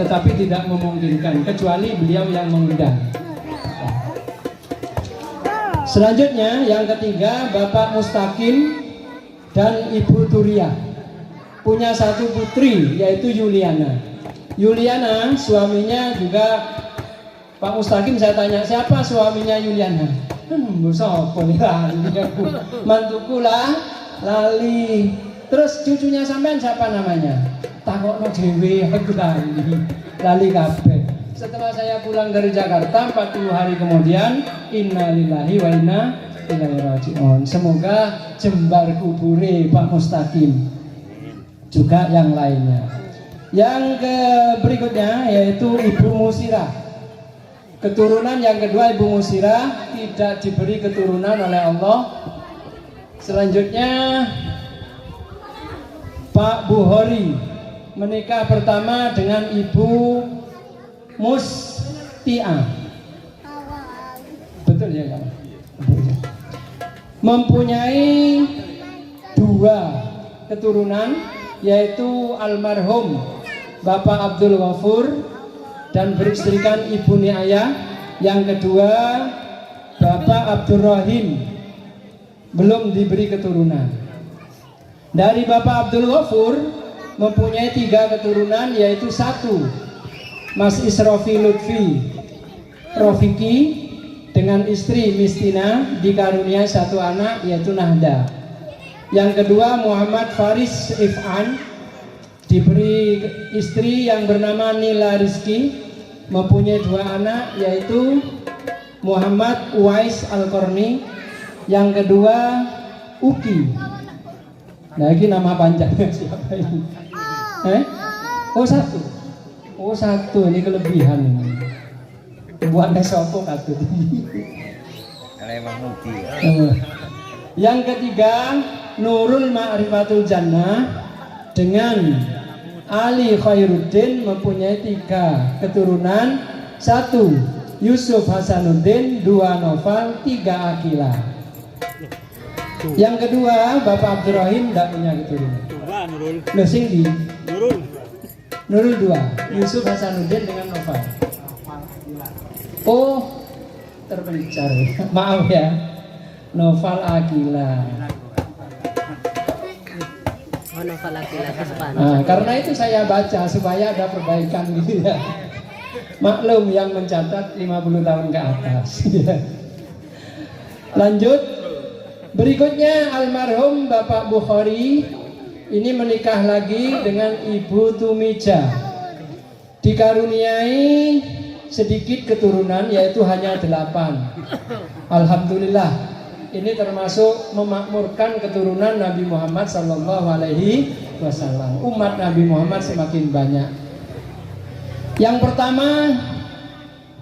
tetapi tidak memungkinkan kecuali beliau yang mengundang. Selanjutnya yang ketiga Bapak Mustaqim dan Ibu Turia punya 1 putri yaitu Yuliana. Yuliana suaminya juga Pak Mustaqim, saya tanya siapa suaminya Yuliana? Mantuku lah lali. Terus cucunya sampean siapa namanya? Takokno dhewe aku lali kabeh. Setelah saya pulang dari Jakarta 40 hari kemudian, innalillahi wa inna ilaihi raji'un. Semoga jembar kubure Pak Mustaqim juga yang lainnya. Yang berikutnya yaitu Ibu Musirah. Keturunan yang kedua Ibu Musirah tidak diberi keturunan oleh Allah. Selanjutnya Pak Buhori menikah pertama dengan Ibu Mustiah. Betul ya Kak? Mempunyai 2 keturunan yaitu almarhum Bapak Abdul Ghafur dan beristrikan Ibu Niaya. Yang kedua Bapak Abdul Rahim belum diberi keturunan. Dari Bapak Abdul Ghafur mempunyai 3 keturunan yaitu 1 Mas Isrofi Lutfi Rofiki dengan istri Mistina dikaruniai 1 anak yaitu Nahda. Yang kedua Muhammad Faris Ifan diberi istri yang bernama Nila Rizki, mempunyai 2 anak yaitu Muhammad Uwais Al-Korni. Yang kedua Uki. Nah ini nama panjangnya siapa ini? Oh 1. Oh 1, ini kelebihan ini. Buatnya sopo katut. Yang ketiga Nurul Ma'rifatul Jannah dengan Ali Khairuddin mempunyai 3 keturunan, 1 Yusuf Hasanuddin, 2 Noval, 3 Akila. Yang kedua Bapak Abdurrahim tidak punya keturunan. Loh sing Nurul 2, Yusuf Hasanuddin dengan Noval. Oh terpencar, maaf ya, Noval Akila. Noval Akila Nah, karena itu saya baca supaya ada perbaikan gitu ya. Maklum yang mencatat 50 tahun ke atas. Lanjut, berikutnya almarhum Bapak Bukhari ini menikah lagi dengan Ibu Tumija, dikaruniai sedikit keturunan yaitu hanya 8. Alhamdulillah, ini termasuk memakmurkan keturunan Nabi Muhammad SAW wasallam. Umat Nabi Muhammad semakin banyak. Yang pertama,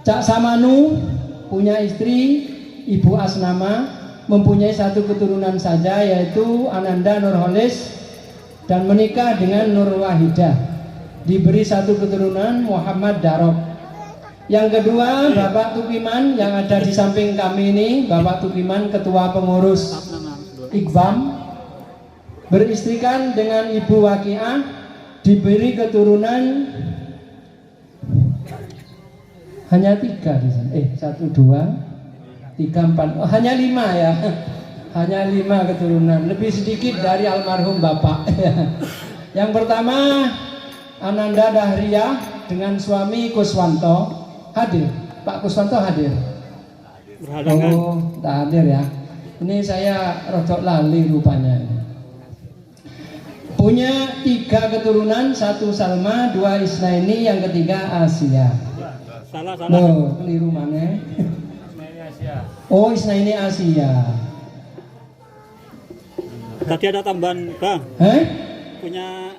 Cak Samanu punya istri Ibu Asnama, mempunyai satu keturunan saja yaitu Ananda Nurholis, dan menikah dengan Nur Wahidah, diberi satu keturunan Muhammad Darob. Yang kedua, Bapak Tukiman yang ada di samping kami ini, Bapak Tukiman ketua pengurus Iqbam, beristrikan dengan Ibu Waqiah, diberi keturunan hanya 3 di sana. 1, 2, 3, 4, hanya 5 ya. Hanya 5 keturunan, lebih sedikit dari almarhum Bapak. Yang pertama, Ananda Dahriyah dengan suami Kuswanto hadir. Pak Kuswanto hadir. Oh, tak hadir ya. Ini saya rodok lali rupanya. Punya 3 keturunan, 1 Salma, 2 Isnaini, yang ketiga Asia. Salah. Loh, keliru mana? Oh, Isnaini Asia. Tadi ada tambahan, Bang. Punya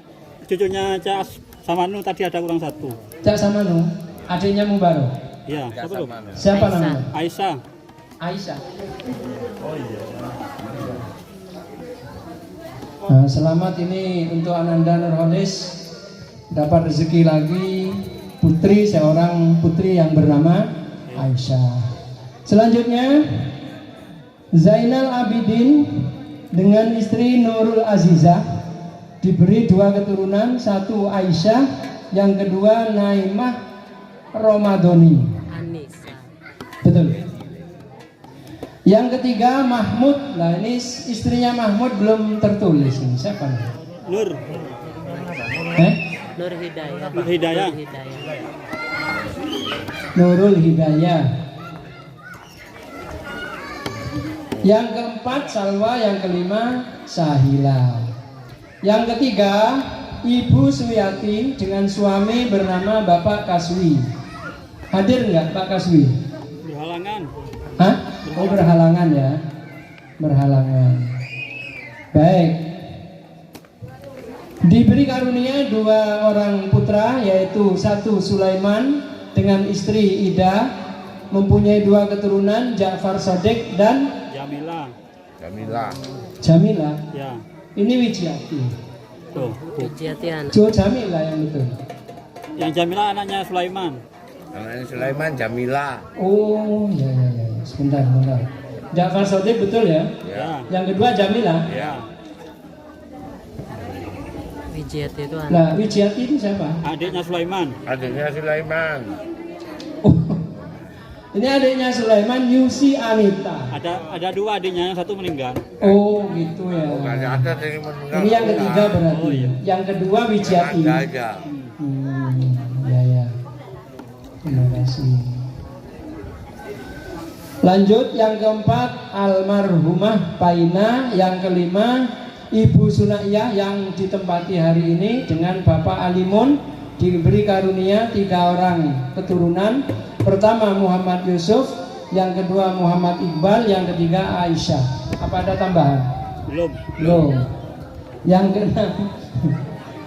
cucunya Cak Samanu tadi ada kurang 1. Cak Samanu, adiknya Mubarok. Iya, Siapa namanya? Aisyah. Oh iya. Nah, selamat ini untuk Ananda Nurholis, dapat rezeki lagi putri, seorang putri yang bernama Aisyah. Selanjutnya Zainal Abidin dengan istri Nurul Azizah, diberi 2 keturunan, 1 Aisyah, yang kedua Naimah Romadhoni. Anissa. Betul. Yang ketiga Mahmud. Nah, ini istrinya Mahmud belum tertulis ini. Siapa nih? Nur. Nur Hidayah. Nur Hidayah. Nurul Hidayah. Yang keempat Salwa, yang kelima Sahila. Yang ketiga Ibu Suyati dengan suami bernama Bapak Kaswi. Hadir nggak Pak Kaswi? Berhalangan. Hah? Oh, berhalangan ya. Berhalangan. Baik. Diberi karunia 2 orang putra, yaitu 1 Sulaiman dengan istri Ida, mempunyai 2 keturunan, Ja'far Sadiq dan Jamila. Ya. Ini Wijiati. Tuh. Wijiati anak. Jamila yang betul. Yang Jamila anaknya Sulaiman. Anaknya Sulaiman, Jamila. Oh, ya. Sebentar. Ja'far Sadiq betul ya? Ya. Yang kedua Jamila. Ya. Wijiati itu anak. Nah, Wijiati itu siapa? Adiknya Sulaiman. Oh, ini adiknya Sulaiman, Yusi Anita. Ada 2 adiknya, yang 1 meninggal. Oh, gitu ya. Ini yang ketiga berarti. Oh, iya. Yang kedua Wijiati. Ya. Terima kasih. Lanjut, yang keempat almarhumah Paina, yang kelima Ibu Sunaiyah yang ditempati hari ini dengan Bapak Alimun, diberi karunia 3 orang keturunan. Pertama Muhammad Yusuf, yang kedua Muhammad Iqbal, yang ketiga Aisyah. Apa ada tambahan? Belum. Yang keenam,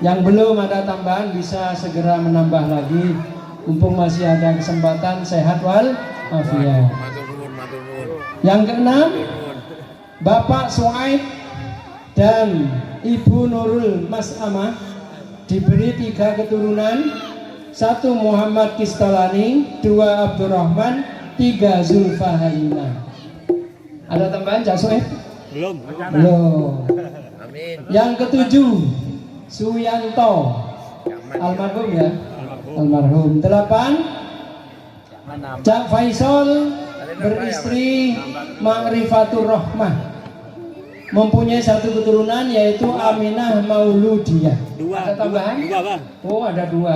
yang belum ada tambahan bisa segera menambah lagi, mumpung masih ada kesempatan, sehat wal afiat. Yang keenam, Bapak Suaib dan Ibu Nurul Mas'amah, diberi 3 keturunan, 1 Muhammad Kistalani, 2 Abdurrahman, 3 Zulfahaina. Ada tambahan Cak Suaib? Belum. Amin. Yang ketujuh Suyanto, almarhum ya. Almarhum. 8 Cak Faisal beristri Ma'rifatur Rahmah, mempunyai 1 keturunan yaitu Aminah Mauludiyah. Ada tambahan? 2, Bang. Oh, ada 2.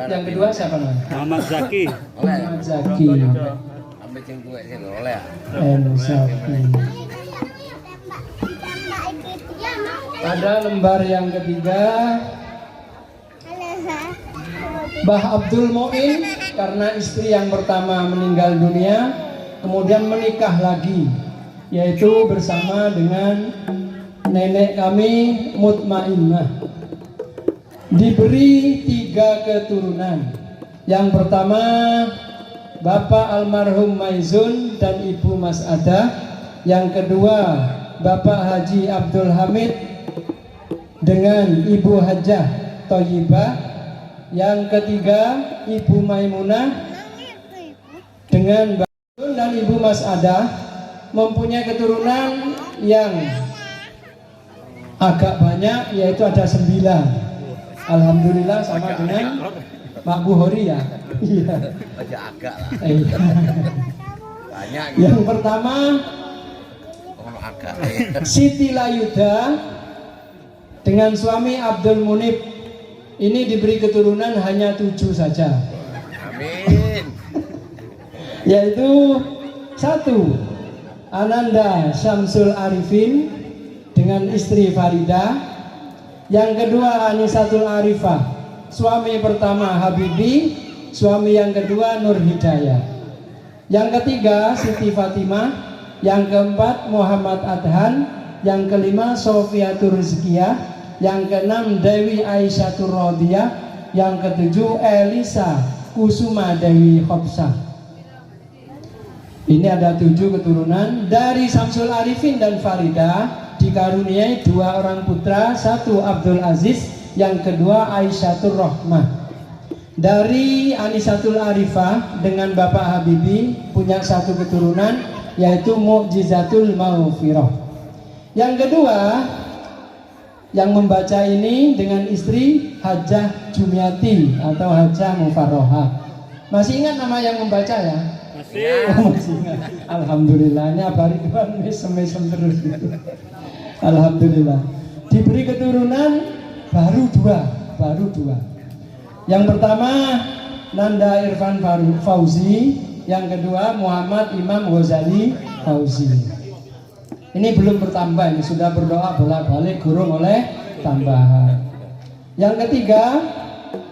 Yang kedua siapa namanya? Muhammad Zaki. Muhammad Zaki. Zaki. Pada lembar yang ketiga Mbah Abdul Mu'in, karena istri yang pertama meninggal dunia, kemudian menikah lagi, yaitu bersama dengan nenek kami Mutmainnah diberi 3 keturunan. Yang pertama Bapak almarhum Maizun dan Ibu Mas'adah. Yang kedua Bapak Haji Abdul Hamid dengan Ibu Hajah Thayyibah. Yang ketiga Ibu Maimunah dengan Bapak dan Ibu Mas'adah mempunyai keturunan yang agak banyak, yaitu ada 9. Alhamdulillah sama dengan Mak Buhori ya. Iya. Agak lah. Banyak. Yang pertama agak. Siti Layuda dengan suami Abdul Munib. Ini diberi keturunan hanya 7 saja. Amin. Yaitu 1 Ananda Syamsul Arifin dengan istri Farida. Yang kedua Anisatul Arifah, suami pertama Habibi, suami yang kedua Nur Hidayah. Yang ketiga Siti Fatimah. Yang keempat Muhammad Adhan. Yang kelima Sofiatur Rizkiyah. Yang keenam Dewi Aisyatur Rodiyah. Yang ketujuh Elisa Kusuma Dewi Khobsah. Ini ada 7 keturunan. Dari Syamsul Arifin dan Farida dikaruniai 2 orang putra, 1 Abdul Aziz, yang kedua Aisyatur Rahmah. Dari Anisatul Arifah dengan Bapak Habibi punya 1 keturunan, yaitu Mu'jizatul Maghfirah. Yang kedua yang membaca ini dengan istri Hajah Jumiati atau Hajah Mufarrohah. Masih ingat nama yang membaca ya? Masih ingat. Alhamdulillah, ini abari Tuhan mesem-mesem terus gitu. Alhamdulillah. Diberi keturunan baru 2. Yang pertama Nanda Irfan Fauzi, yang kedua Muhammad Imam Ghazali Fauzi. Ini belum bertambah, ini sudah berdoa bolak-balik gurung oleh tambahan. Yang ketiga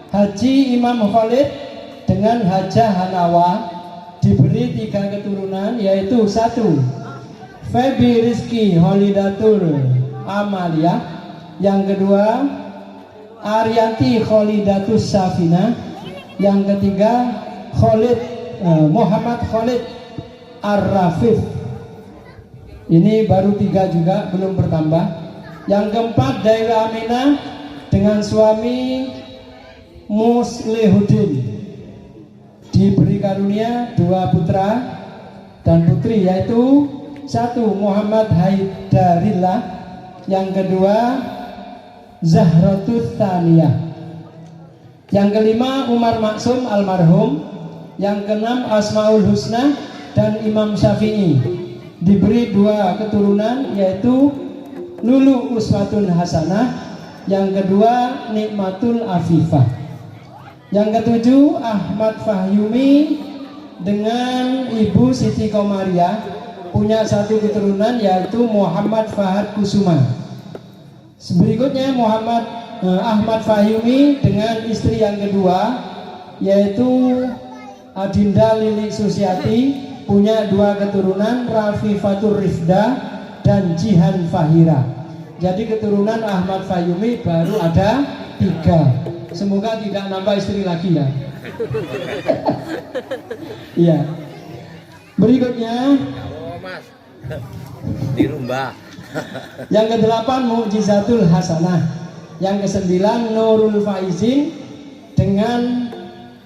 Haji Imam Khalid dengan Hajah Hanawa diberi 3 keturunan, yaitu 1 Febi Rizki Kholidatul Amalia. Yang kedua Arianti Kholidatus Safina. Yang ketiga Muhammad Khalid Ar-Rafif. Ini baru 3 juga, belum bertambah. Yang keempat Daira Aminah dengan suami Muslihuddin, diberi karunia 2 putra dan putri, yaitu 1 Muhammad Haidarillah, yang kedua Zahratul Thaniyah. Yang kelima Umar Maksum almarhum. Yang keenam Asmaul Husna dan Imam Syafi'i, diberi 2 keturunan, yaitu Lulu Uswatun Hasanah, yang kedua Nikmatul Afifah. Yang ketujuh Ahmad Fahyumi dengan Ibu Siti Komariah, punya 1 keturunan, yaitu Muhammad Fahad Kusuma. Berikutnya Ahmad Fahyumi dengan istri yang kedua, yaitu Adinda Lili Susiati, punya 2 keturunan, Rafifatur Rifda dan Jihan Fahira. Jadi keturunan Ahmad Fahyumi baru ada 3. Semoga tidak nambah istri lagi ya. Iya. Berikutnya Mas di rumah. yang ke-8 Mu'jizatul Hasanah. Yang ke-9 Nurul Faizin dengan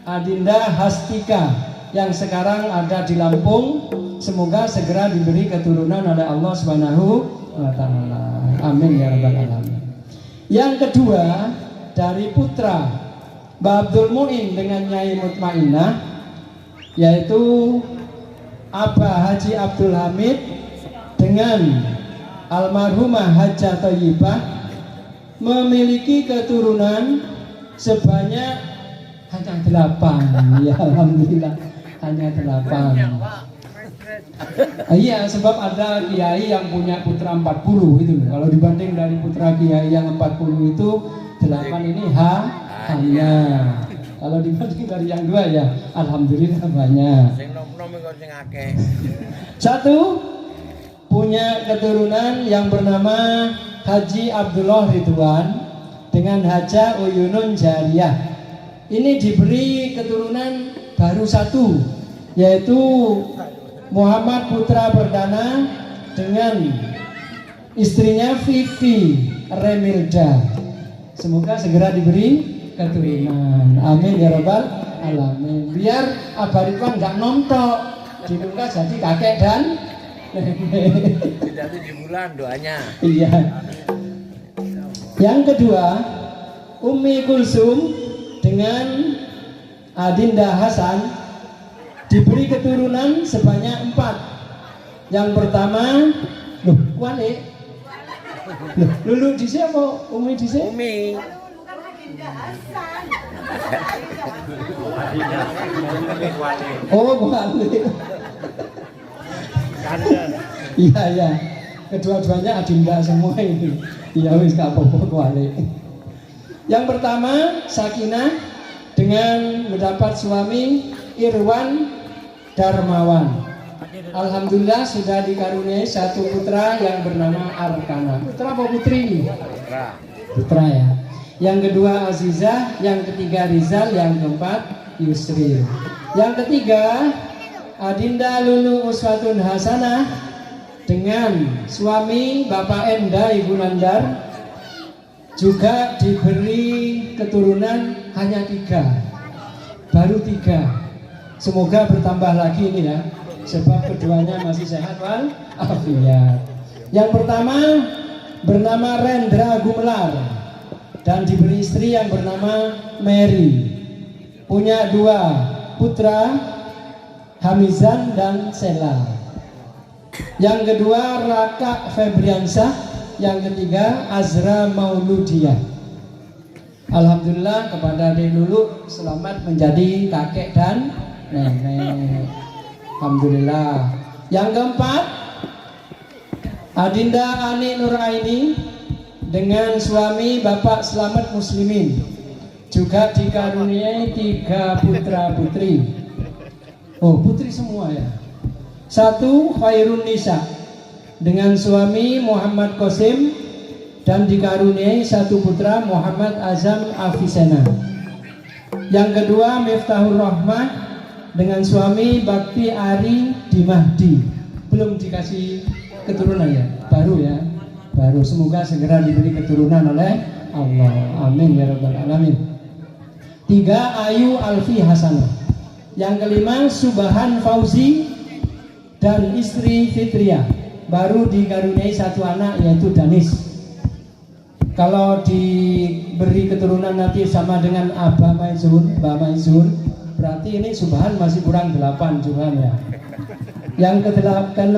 Adinda Hastika yang sekarang ada di Lampung. Semoga segera diberi keturunan oleh Allah Subhanahu wa Ta'ala. Amin ya rabbal alamin. Yang kedua dari putra Mbak Abdul Muin dengan Nyai Mutmainnah, yaitu Abah Haji Abdul Hamid dengan almarhumah Hajah Thayyibah, memiliki keturunan sebanyak hanya 8. Ya alhamdulillah, hanya 8. Iya, sebab ada kiai yang punya putra 40 itu. Kalau dibanding dari putra kiai yang 40 itu 8 ini hanya. Kalau dibanding dari yang 2 ya alhamdulillah banyak. 1 punya keturunan yang bernama Haji Abdullah Ridwan dengan Haja Uyunun Jariyah. Ini diberi keturunan baru satu, yaitu Muhammad Putra Perdana dengan istrinya Vivi Remilda. Semoga segera diberi keturunan. Amin ya rabbal alamin. Biar Abah Ridwan nggak nontok, dibuka jadi kakek dan Tidak itu di bulan doanya. iya. Yang kedua, Ummi Kulsum dengan Adinda Hasan diberi keturunan sebanyak 4. Yang pertama, Wali. Lulu di siapa? Umi di siapa? Umi. Oh, Wali. Iya ya, kedua-duanya Adinda semua ini. Iya wis gak apa-apa Wali. Yang pertama Sakinah dengan mendapat suami Irwan Darmawan. Alhamdulillah sudah dikaruniai satu putra yang bernama Arkana. Putra apa putri? Putra ya. Yang kedua Azizah, yang ketiga Rizal, yang keempat Yusri. Yang ketiga Adinda Lulu Uswatun Hasanah dengan suami Bapak Enda Ibu Nandar juga diberi keturunan hanya 3, baru 3. Semoga bertambah lagi ini ya, sebab keduanya masih sehat wal afiat. Yang pertama bernama Rendra Gumelar dan diberi istri yang bernama Mary. Punya 2 putra, Hamizan dan Sela. Yang kedua Raka Febriansah, yang ketiga Azra Mauludiyah. Alhamdulillah kepada Dek Lulu selamat menjadi kakek dan nenek. Alhamdulillah. Yang keempat Adinda Ani Nuraini dengan suami Bapak Slamet Muslimin juga dikaruniai 3 putra putri. Oh, putri semua ya. 1 Khairun Nisa dengan suami Muhammad Qasim dan dikaruniai 1 putra Muhammad Azam Afisena. Yang kedua Miftahur Rahmah dengan suami Bakti Ari Dimahdi. Belum dikasih keturunan ya, baru ya, baru. Semoga segera diberi keturunan oleh Allah. Amin ya rabbal alamin. 3 Ayu Alfi Hasanah. Yang kelima Subahan Fauzi dan istri Fitria, baru dikaruniai 1 anak yaitu Danis. Kalau diberi keturunan nanti sama dengan Abah Maizun, Mbak Maizun, berarti ini Subahan masih kurang 8 juga ya. Yang ke-6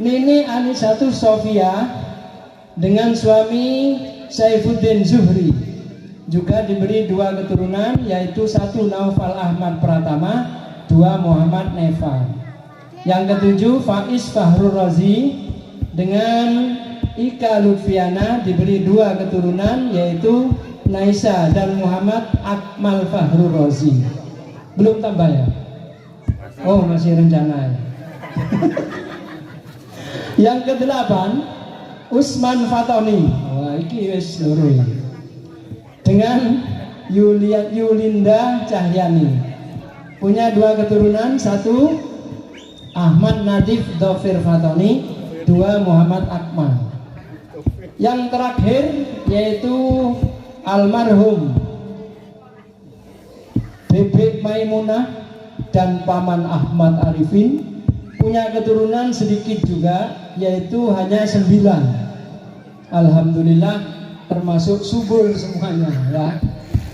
Nini Anisatu Sofia dengan suami Saifuddin Zuhri, juga diberi 2 keturunan yaitu 1 Naufal Ahmad Pratama, 2 Muhammad Neva. Yang ke-7 Faiz Fahrul Razi dengan Ika Lutfiana diberi 2 keturunan yaitu Naisa dan Muhammad Akmal Fahrul Razi. Belum tambah ya? Oh masih rencana ya. Yang ke-8 Usman Fatoni. Wah iki wis loro dengan Yulinda Cahyani. Punya 2 keturunan, 1 Ahmad Nadif Dhofir Fatoni, 2 Muhammad Akmal. Yang terakhir yaitu almarhum Bebek Maimunah dan Paman Ahmad Arifin, punya keturunan sedikit juga yaitu hanya 9. Alhamdulillah termasuk subur semuanya ya.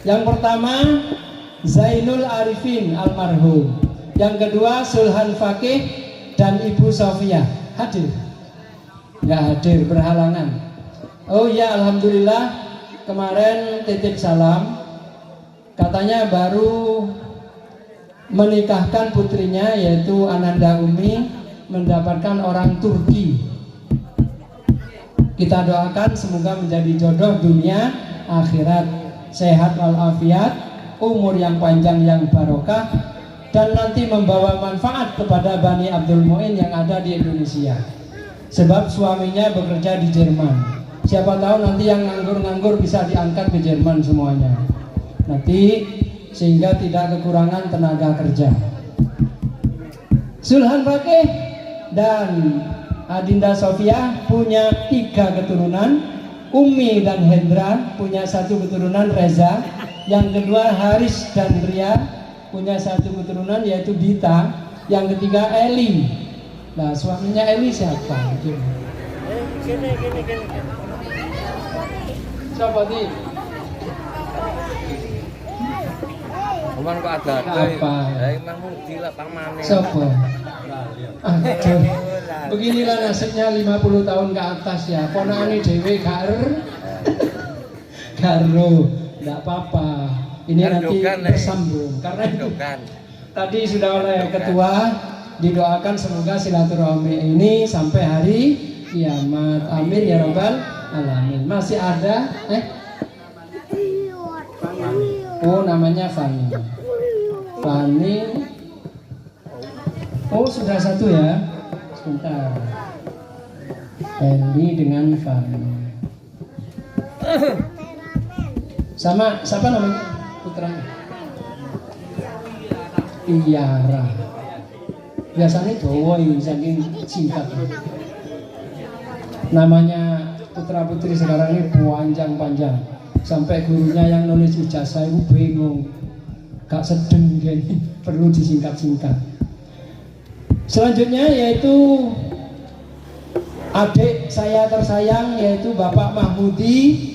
Yang pertama Zainul Arifin almarhum, yang kedua Sulhan Fakih dan Ibu Sofia. Hadir? Nggak hadir, berhalangan. Oh ya, alhamdulillah kemarin titip salam, katanya baru menikahkan putrinya yaitu Ananda Umi mendapatkan orang Turki. Kita doakan semoga menjadi jodoh dunia akhirat, sehat walafiat, umur yang panjang yang barokah, dan nanti membawa manfaat kepada Bani Abdul Muin yang ada di Indonesia. Sebab suaminya bekerja di Jerman. Siapa tahu nanti yang nganggur-nganggur bisa diangkat ke Jerman semuanya. Nanti sehingga tidak kekurangan tenaga kerja. Sulhan Fakih dan Adinda Sofia punya 3 keturunan. Umi dan Hendra punya 1 keturunan, Reza. Yang kedua Haris dan Ria punya 1 keturunan yaitu Dita. Yang ketiga Eli. Nah, suaminya Eli siapa? Siapa nih? Cuman kok ada apa? Imam Mudi lah pamane. Siapa? Aduh. Beginilah nasibnya 50 tahun ke atas ya. Ponakane dhewe karo. Enggak apa-apa. Ini nanti bersambung karena itu tadi sudah oleh ketua didoakan semoga silaturahmi ini sampai hari kiamat. Amin ya rabbal alamin. Masih ada oh namanya Fani. Oh sudah 1 ya. Sebentar. Eli dengan Fani. Sama siapa namanya putranya? Tiara. Biasanya Dowo saking singkat. Namanya putra putri sekarang ini panjang-panjang. Sampai gurunya yang nulis ijazah itu bingung, gak sedeng gini, perlu disingkat-singkat. Selanjutnya yaitu adik saya tersayang yaitu Bapak Mahmudi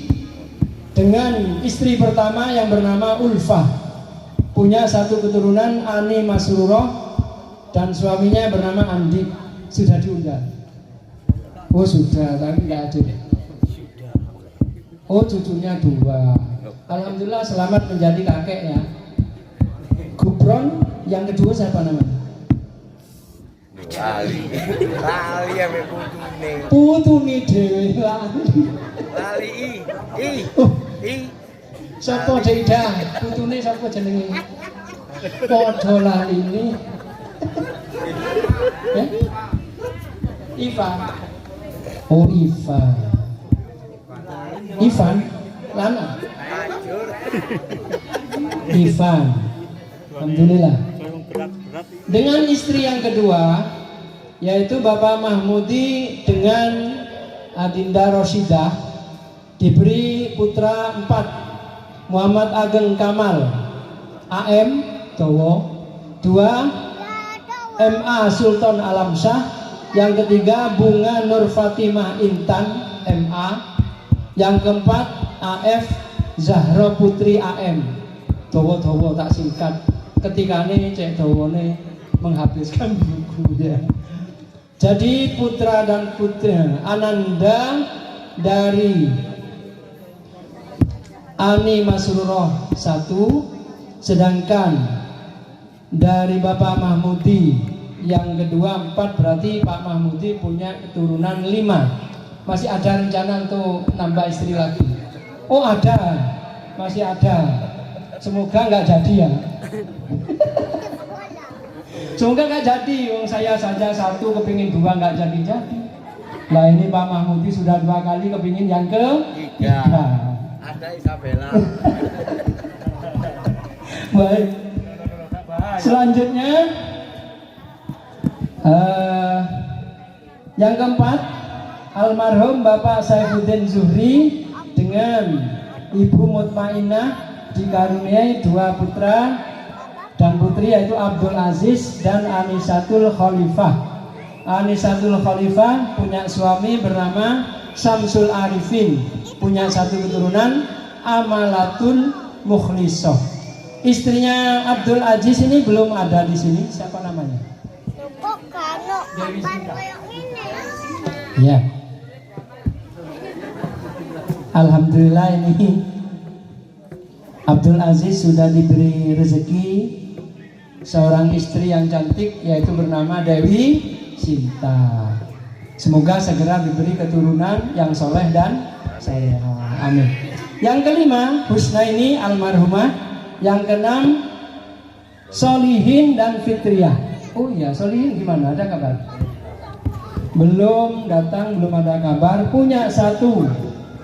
dengan istri pertama yang bernama Ulfah, punya 1 keturunan Ani Masruroh dan suaminya bernama Andi. Sudah diundang? Oh sudah, tapi nggak ada. Oh cucunya 2. Alhamdulillah selamat menjadi kakek ya. Gubron yang kedua siapa namanya? Lali ya putune. Putune dhewe lali. Lali i. Sapa Deida? Putune sapa jenenge? Padha lali ini. Ivan. Oh Ivan. Ivan Lana. Ivan. Alhamdulillah. Dengan istri yang kedua yaitu Bapak Mahmudi dengan Adinda Rosidah diberi putra 4, Muhammad Ageng Kamal AM Dowo, 2 MA Sultan Alamsyah, yang ketiga Bunga Nur Fatimah Intan MA, yang keempat AF Zahra Putri AM. Dowo-dowo tak singkat. Ketika ini cek Dowone menghabiskan buku ya. Jadi putra dan putri Ananda dari Ani Masruroh 1, sedangkan dari Bapak Mahmudi yang kedua 4, berarti Pak Mahmudi punya keturunan 5. Masih ada rencana untuk nambah istri lagi? Oh ada, masih ada. Semoga nggak jadi ya. Semoga nggak jadi. Wong saya saja 1 kepingin 2 nggak jadi-jadi. Nah ini Pak Mahmudi sudah 2 kali kepingin yang ke-3. Ada Isabella. Baik. Selanjutnya yang keempat almarhum Bapak Saifuddin Zuhri dengan Ibu Mutmainah dikaruniai 2 putra dan putri yaitu Abdul Aziz dan Anisatul Khalifah. Anisatul Khalifah punya suami bernama Samsul Arifin, punya 1 keturunan Amalatul Mukhlisoh. Istrinya Abdul Aziz ini belum ada di sini. Siapa namanya? Dewi Sinta. Ya. Alhamdulillah ini Abdul Aziz sudah diberi rezeki seorang istri yang cantik yaitu bernama Dewi Sinta. Semoga segera diberi keturunan yang soleh dan saleh. Amin. Yang kelima Husna ini almarhumah. Yang keenam Solihin dan Fitriah. Oh iya, Solihin gimana? Ada kabar? Belum datang, belum ada kabar. Punya 1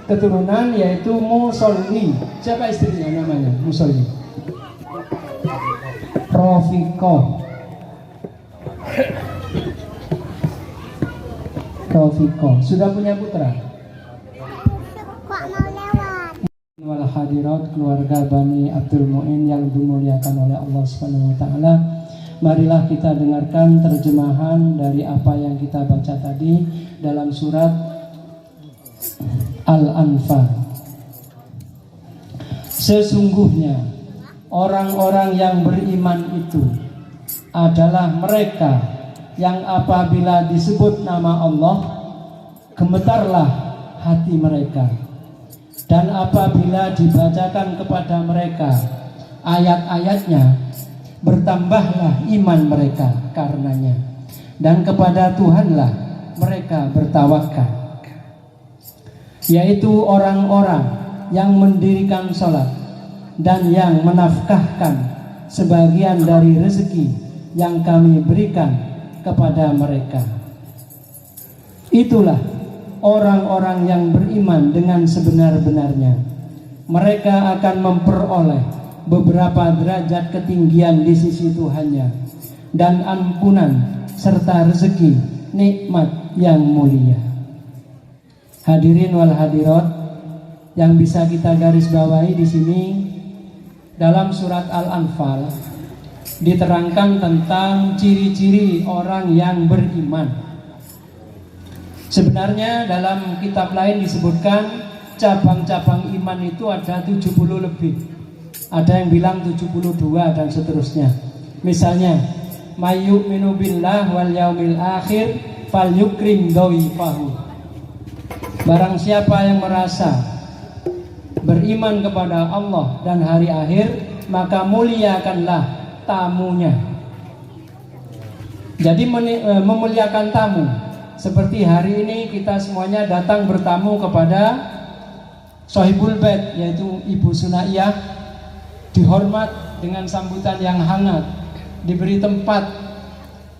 keturunan yaitu Musolli. Siapa istrinya namanya? Musolli. Rofiko. Sudah punya putra? Wal hadirat, keluarga Bani Abdul Mu'in yang dimuliakan oleh Allah Subhanahu wa taala. Marilah kita dengarkan terjemahan dari apa yang kita baca tadi dalam surat Al-Anfal. Sesungguhnya orang-orang yang beriman itu adalah mereka yang apabila disebut nama Allah, gemetarlah hati mereka, dan apabila dibacakan kepada mereka ayat-ayatnya, bertambahlah iman mereka karenanya, dan kepada Tuhanlah mereka bertawakal, yaitu orang-orang yang mendirikan sholat dan yang menafkahkan sebagian dari rezeki yang kami berikan kepada mereka. Itulah orang-orang yang beriman dengan sebenar-benarnya. Mereka akan memperoleh beberapa derajat ketinggian di sisi Tuhannya dan ampunan serta rezeki nikmat yang mulia. Hadirin wal hadirat yang bisa kita garis bawahi di sini, dalam surat Al-Anfal diterangkan tentang ciri-ciri orang yang beriman. Sebenarnya dalam kitab lain disebutkan cabang-cabang iman itu ada 70 lebih. Ada yang bilang 72 dan seterusnya. Misalnya, mayyu'minu billah wal yaumil akhir falyukrim dhaifahu. Barang siapa yang merasa beriman kepada Allah dan hari akhir, maka muliakanlah tamunya. Jadi memuliakan tamu. Seperti hari ini kita semuanya datang bertamu kepada Sohibul Bait, yaitu Ibu Sunaiyah, dihormat dengan sambutan yang hangat, diberi tempat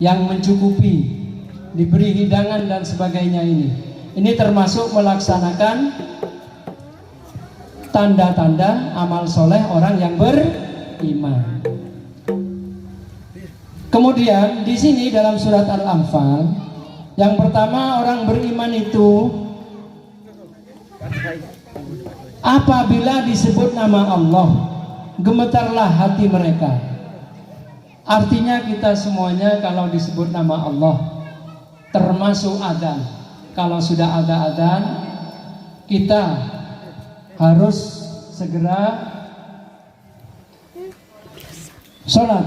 yang mencukupi, diberi hidangan dan sebagainya. Ini termasuk melaksanakan tanda-tanda amal soleh orang yang beriman. Kemudian di sini dalam surat Al-Anfal, yang pertama, orang beriman itu apabila disebut nama Allah, gemetarlah hati mereka. Artinya kita semuanya kalau disebut nama Allah, termasuk adzan, kalau sudah ada adzan, kita harus segera sholat,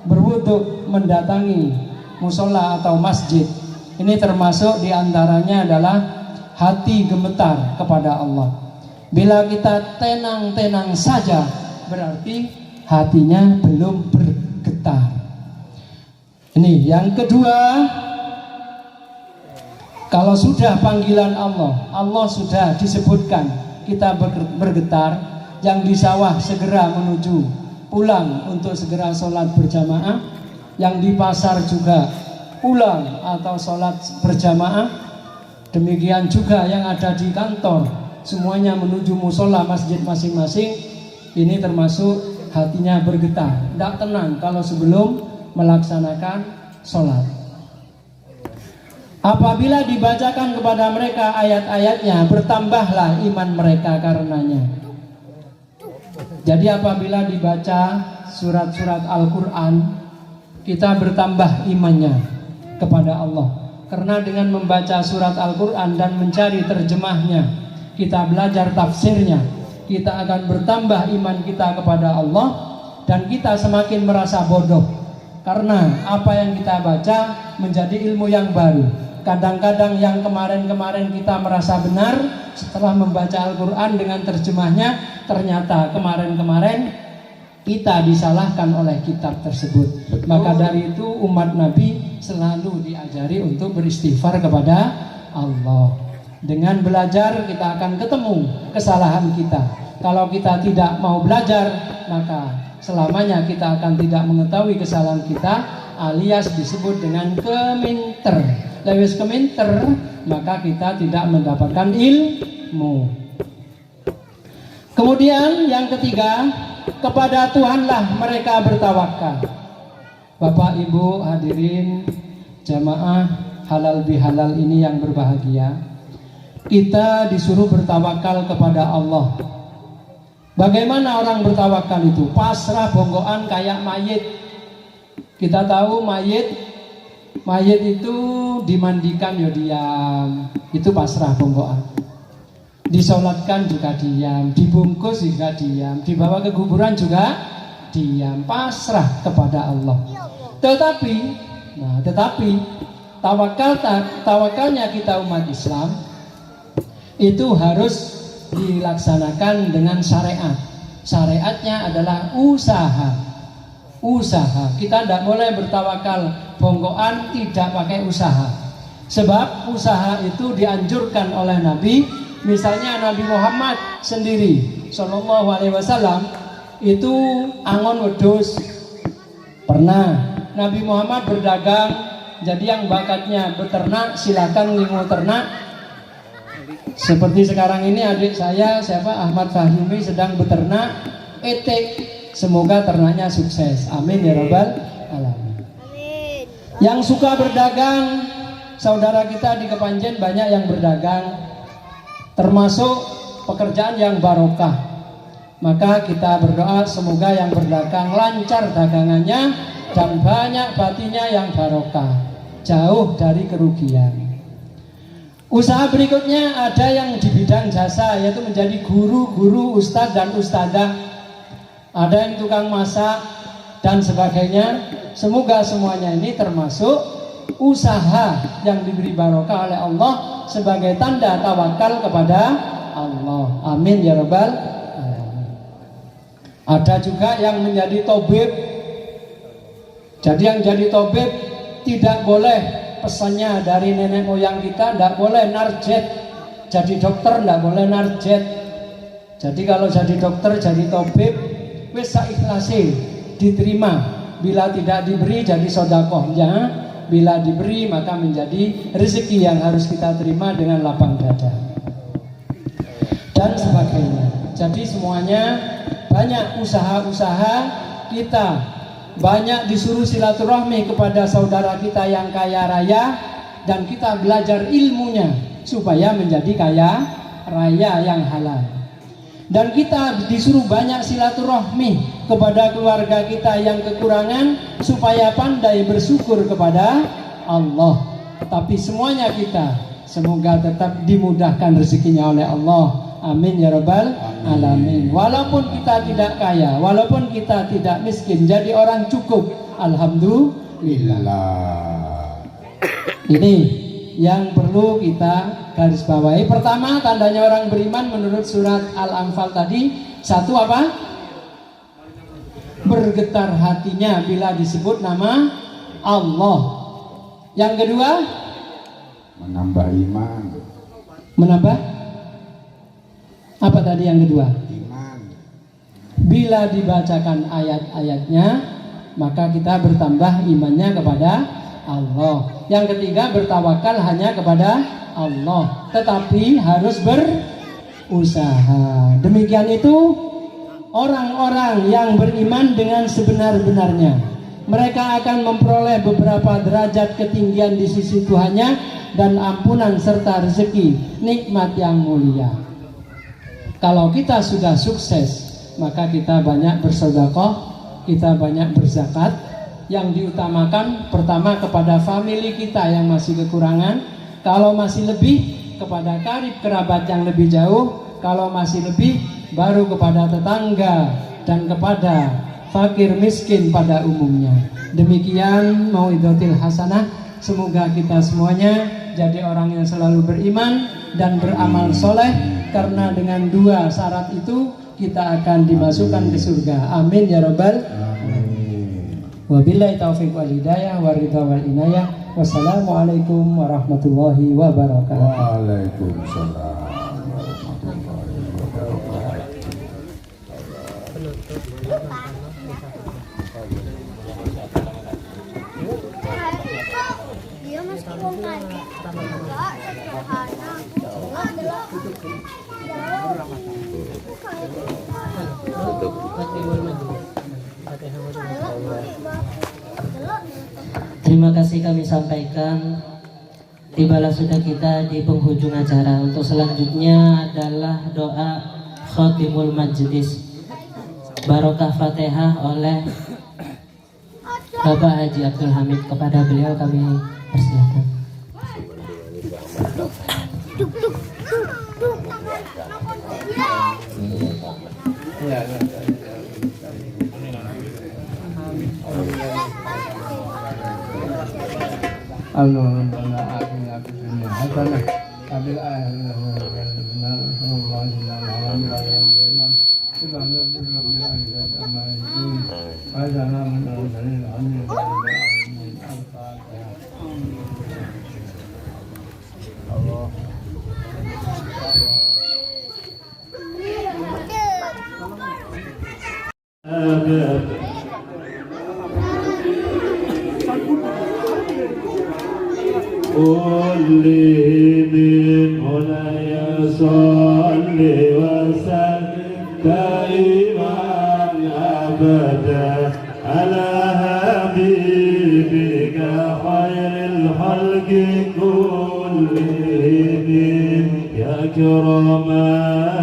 berwudu, mendatangi musola atau masjid. Ini termasuk diantaranya adalah hati gemetar kepada Allah. Bila kita tenang-tenang saja, berarti hatinya belum bergetar. Ini yang kedua, kalau sudah panggilan Allah, Allah sudah disebutkan, kita bergetar. Yang di sawah segera menuju pulang untuk segera sholat berjamaah, yang di pasar juga pulang atau sholat berjamaah, demikian juga yang ada di kantor, semuanya menuju musola masjid masing-masing. Ini termasuk hatinya bergetar, tidak tenang kalau sebelum melaksanakan sholat. Apabila dibacakan kepada mereka ayat-ayatnya, bertambahlah iman mereka karenanya. Jadi apabila dibaca surat-surat Al-Quran, kita bertambah imannya kepada Allah. Karena dengan membaca surat Al-Quran dan mencari terjemahnya, kita belajar tafsirnya, kita akan bertambah iman kita kepada Allah, dan kita semakin merasa bodoh karena apa yang kita baca menjadi ilmu yang baru. Kadang-kadang yang kemarin-kemarin kita merasa benar, setelah membaca Al-Quran dengan terjemahnya, ternyata kemarin-kemarin kita disalahkan oleh kitab tersebut. Maka dari itu umat Nabi selalu diajari untuk beristighfar kepada Allah. Dengan belajar kita akan ketemu kesalahan kita. Kalau kita tidak mau belajar, maka selamanya kita akan tidak mengetahui kesalahan kita, alias disebut dengan keminter. Lewis keminter, maka kita tidak mendapatkan ilmu. Kemudian yang ketiga, kepada Tuhanlah mereka bertawakal. Bapak Ibu hadirin jamaah halal bihalal ini yang berbahagia, kita disuruh bertawakal kepada Allah. Bagaimana orang bertawakal itu? Pasrah bonggoan kayak mayit. Kita tahu mayit itu dimandikan ya diam, itu pasrah bonggoan. Disolatkan juga diam, dibungkus juga diam, dibawa ke kuburan juga diam, pasrah kepada Allah. Tetapi tawakalnya kita umat Islam itu harus dilaksanakan dengan syariat. Syariatnya adalah usaha. Kita tidak boleh bertawakal bonggoan tidak pakai usaha. Sebab usaha itu dianjurkan oleh Nabi. Misalnya Nabi Muhammad sendiri Sallallahu Alaihi Wasallam itu angon wedhus. Pernah Nabi Muhammad berdagang. Jadi yang bakatnya beternak silakan ngingu ternak. Seperti sekarang ini adik saya Ahmad Fahimi sedang beternak etek. Semoga ternaknya sukses. Amin ya rabbal alamin. Yang suka berdagang, saudara kita di Kepanjen banyak yang berdagang, termasuk pekerjaan yang barokah. Maka kita berdoa semoga yang berdagang lancar dagangannya dan banyak batinya yang barokah, jauh dari kerugian. Usaha berikutnya ada yang di bidang jasa, yaitu menjadi guru-guru, ustadz dan ustadzah. Ada yang tukang masak dan sebagainya. Semoga semuanya ini termasuk usaha yang diberi barokah oleh Allah sebagai tanda tawakal kepada Allah. Amin ya rabbal alamin. Ada juga yang menjadi tabib. Jadi yang jadi tabib tidak boleh pesannya dari nenek moyang kita, tidak boleh narjet. Jadi dokter tidak boleh narjet. Jadi kalau jadi dokter, jadi tabib, wis saikhlase diterima. Bila tidak diberi jadi sedekahnya, bila diberi maka menjadi rezeki yang harus kita terima dengan lapang dada dan sebagainya. Jadi semuanya banyak usaha-usaha kita, banyak disuruh silaturahmi kepada saudara kita yang kaya raya, dan kita belajar ilmunya supaya menjadi kaya raya yang halal. Dan kita disuruh banyak silaturahmi kepada keluarga kita yang kekurangan supaya pandai bersyukur kepada Allah. Tapi semuanya kita semoga tetap dimudahkan rezekinya oleh Allah. Amin ya rabbal alamin. Walaupun kita tidak kaya, walaupun kita tidak miskin, jadi orang cukup, alhamdulillah. Ini yang perlu kita garis bawahi. Pertama, tandanya orang beriman menurut surat Al-Anfal tadi, satu apa? Bergetar hatinya bila disebut nama Allah. Yang kedua, menambah iman. Menambah? Apa tadi yang kedua? Iman. Bila dibacakan ayat-ayatnya, maka kita bertambah imannya kepada Allah. Yang ketiga, bertawakal hanya kepada Allah, tetapi harus berusaha. Demikian itu orang-orang yang beriman dengan sebenar-benarnya. Mereka akan memperoleh beberapa derajat ketinggian di sisi Tuhannya dan ampunan serta rezeki nikmat yang mulia. Kalau kita sudah sukses, maka kita banyak bersedekah, kita banyak berzakat. Yang diutamakan pertama kepada famili kita yang masih kekurangan, kalau masih lebih kepada karib kerabat yang lebih jauh, kalau masih lebih baru kepada tetangga dan kepada fakir miskin pada umumnya. Demikian mauidhatul hasanah, semoga kita semuanya jadi orang yang selalu beriman dan beramal soleh, karena dengan dua syarat itu kita akan dimasukkan ke surga. Amin ya rabbal alamin. Wabillahi taufiq wal hidayah waridha wal inayah. Wassalamualaikum warahmatullahi wabarakatuh. Waalaikumsalam. Dia meskipun kaget, enggak sederhana, jelas. Terima kasih kami sampaikan. Tibalah sudah kita di penghujung acara. Untuk selanjutnya adalah doa Khatimul Majlis Barokah Fatihah oleh Bapak Haji Abdul Hamid. Kepada beliau kami persilakan. قل من هنا يصل وسلم دائما ابدا على حبيبك خير الخلق كلهم يا كرم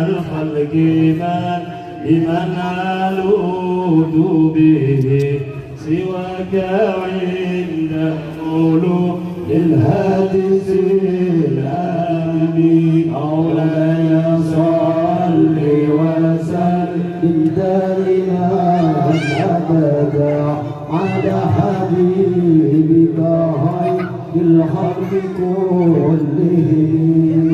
الخلق من لمن علود به سواك عند المولود للهادث الآمين مولاي صل وسلم دائما أبدا على حبيبك خير الخلق كلهم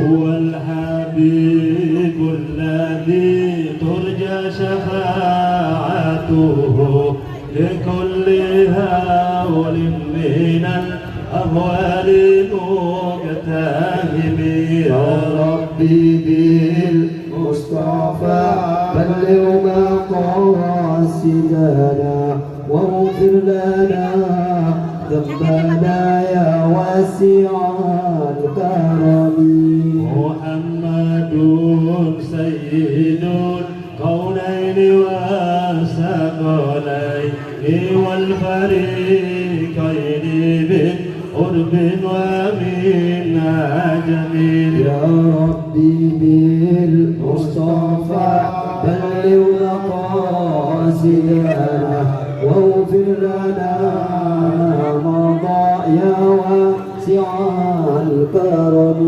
هو الحبيب الذي ترجى شفاعته لكل هول من الأهوال مقتهم يا ربي بالمصطفى بلغ مقاصدنا واغفر لنا ذنبنا يا واسع الكرم محمد سيد الكونين والثقلين والفريقين بالقرب ومن عجم يا ربي بالمصطفى بلغ مقاصدنا واغفر لنا مضى يا واسع الكرم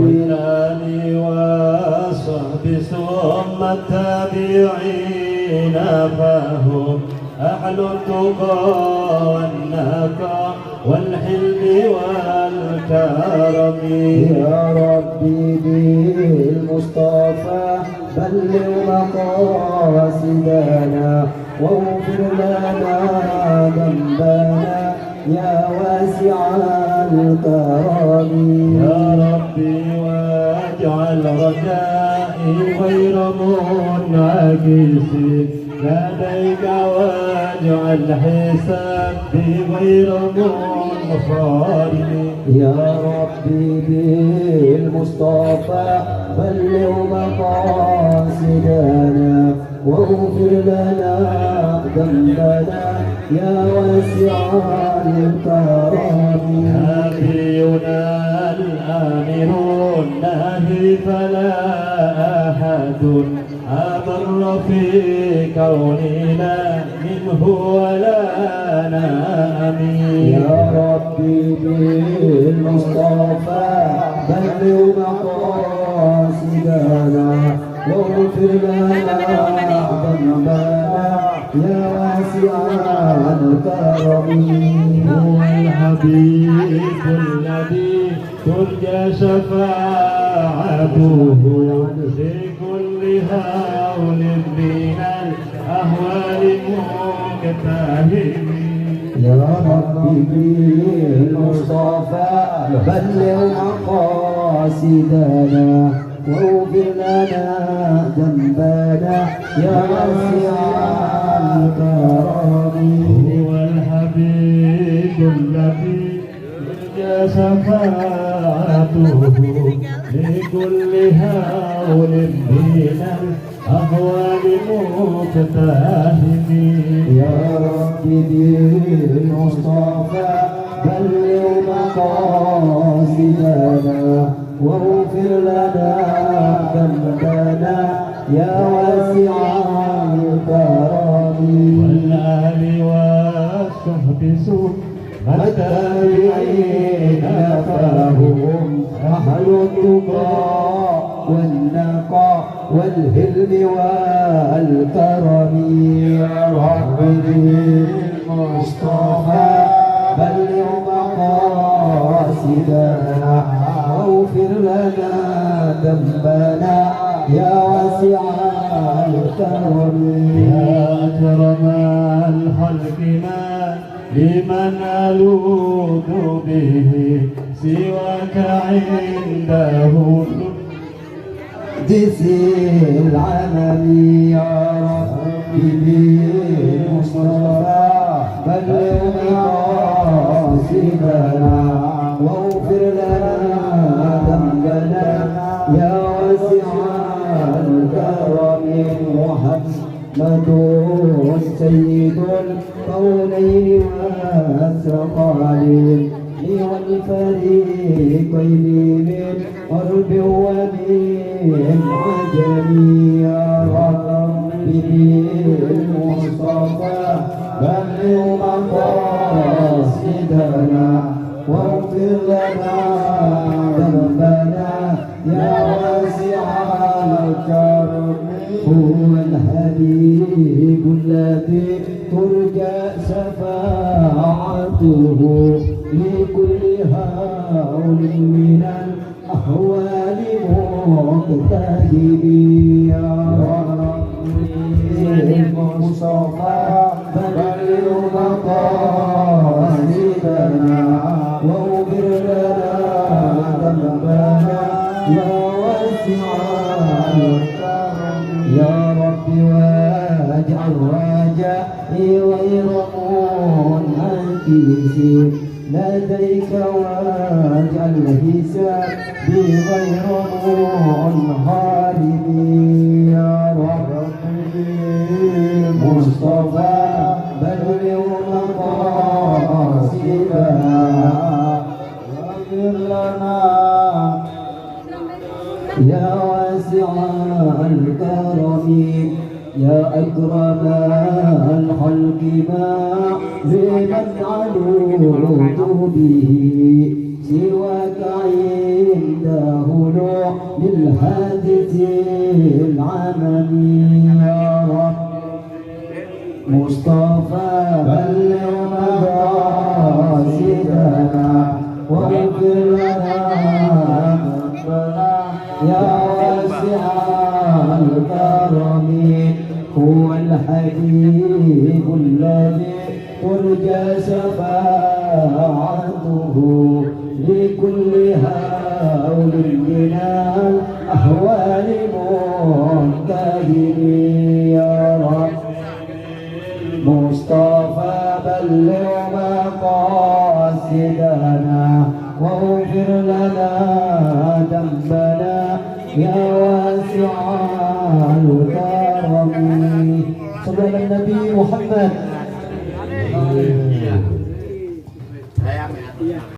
والآل والصحب ثم التابعين فهم أهل التقى والنقى والحلم والكرم يا ربي بالمصطفى بلغ مقاصدنا واغفر لنا ذنبنا يا واسع الكرم يا ربي واجعل رجائي غير منعكس لديك واجعل حسابي غير منخرم يا ربي بالمصطفى بلغ مقاصدنا واغفر لنا ذنبنا يا واسع الكرم نبينا الآمر النهي فلا أحد أمر في كوننا منه ولا نامي يا ربي بالمصطفى بلغ مقاصدنا واغفر لنا ذنبنا يا واسع الكرم هو الحبيب الذي ترجى شفاعته لكل هول من الأهوال مقتهم يا ربي بالمصطفى بلغ مقاصدنا واغفر لنا ذنبنا يا واسع الكرم هو الحبيب الذي ترجى شفاعته لكل هول من الأهوال مقتحم يا رب بالمصطفى بلغ مقاصدنا واغفر لنا ذنبنا يا واسع الكرم والآل والصحب التابعين فهم أهل التقى والنقى والهلم والكرم يا رب بالمصطفى بلغ مقاصدنا واغفر لنا ذنبنا يا واسع الكرم يا أكرم الخلق ما لمن ألوذ به سواك عنده جزي العمل يا ربي بالمصطفى بلغ مقاصدنا واغفر لنا ذنبنا يا واسع الكرم محمد سيد الكونين والثقلين والفريقين من قرب ومن عجم يا ربي بالمصطفى بلغ مقاصدنا واغفر لنا ذنبنا يا واسع الكرم هو الحبيب الذي ترجى شفاعته لكل هول من الأحوال مقتهب يا ربي المصطفى بلغ مقاصدنا واغفر لنا ذنبنا يا واسع الكرم يا رب واجعل رجائي غير منعكس لديك واجعل حسابي غير منهارب يا رب مصطفى بلغ مقاصدنا واغفر لنا يا واسع الكرم يا أكرم الخلق ما لمن علوت به سواك عنده للحادث العمم يا رب مصطفى بلغ مقاصدنا واغفر لنا ذنبنا يا واسع الكرم هو الحبيب الذي ترجى شفاعته لكل هول من الأهوال منتهب يا رب مصطفى بلغ مقاصدنا واغفر لنا ذنبنا يا واسع الكرم صلى على النبي محمد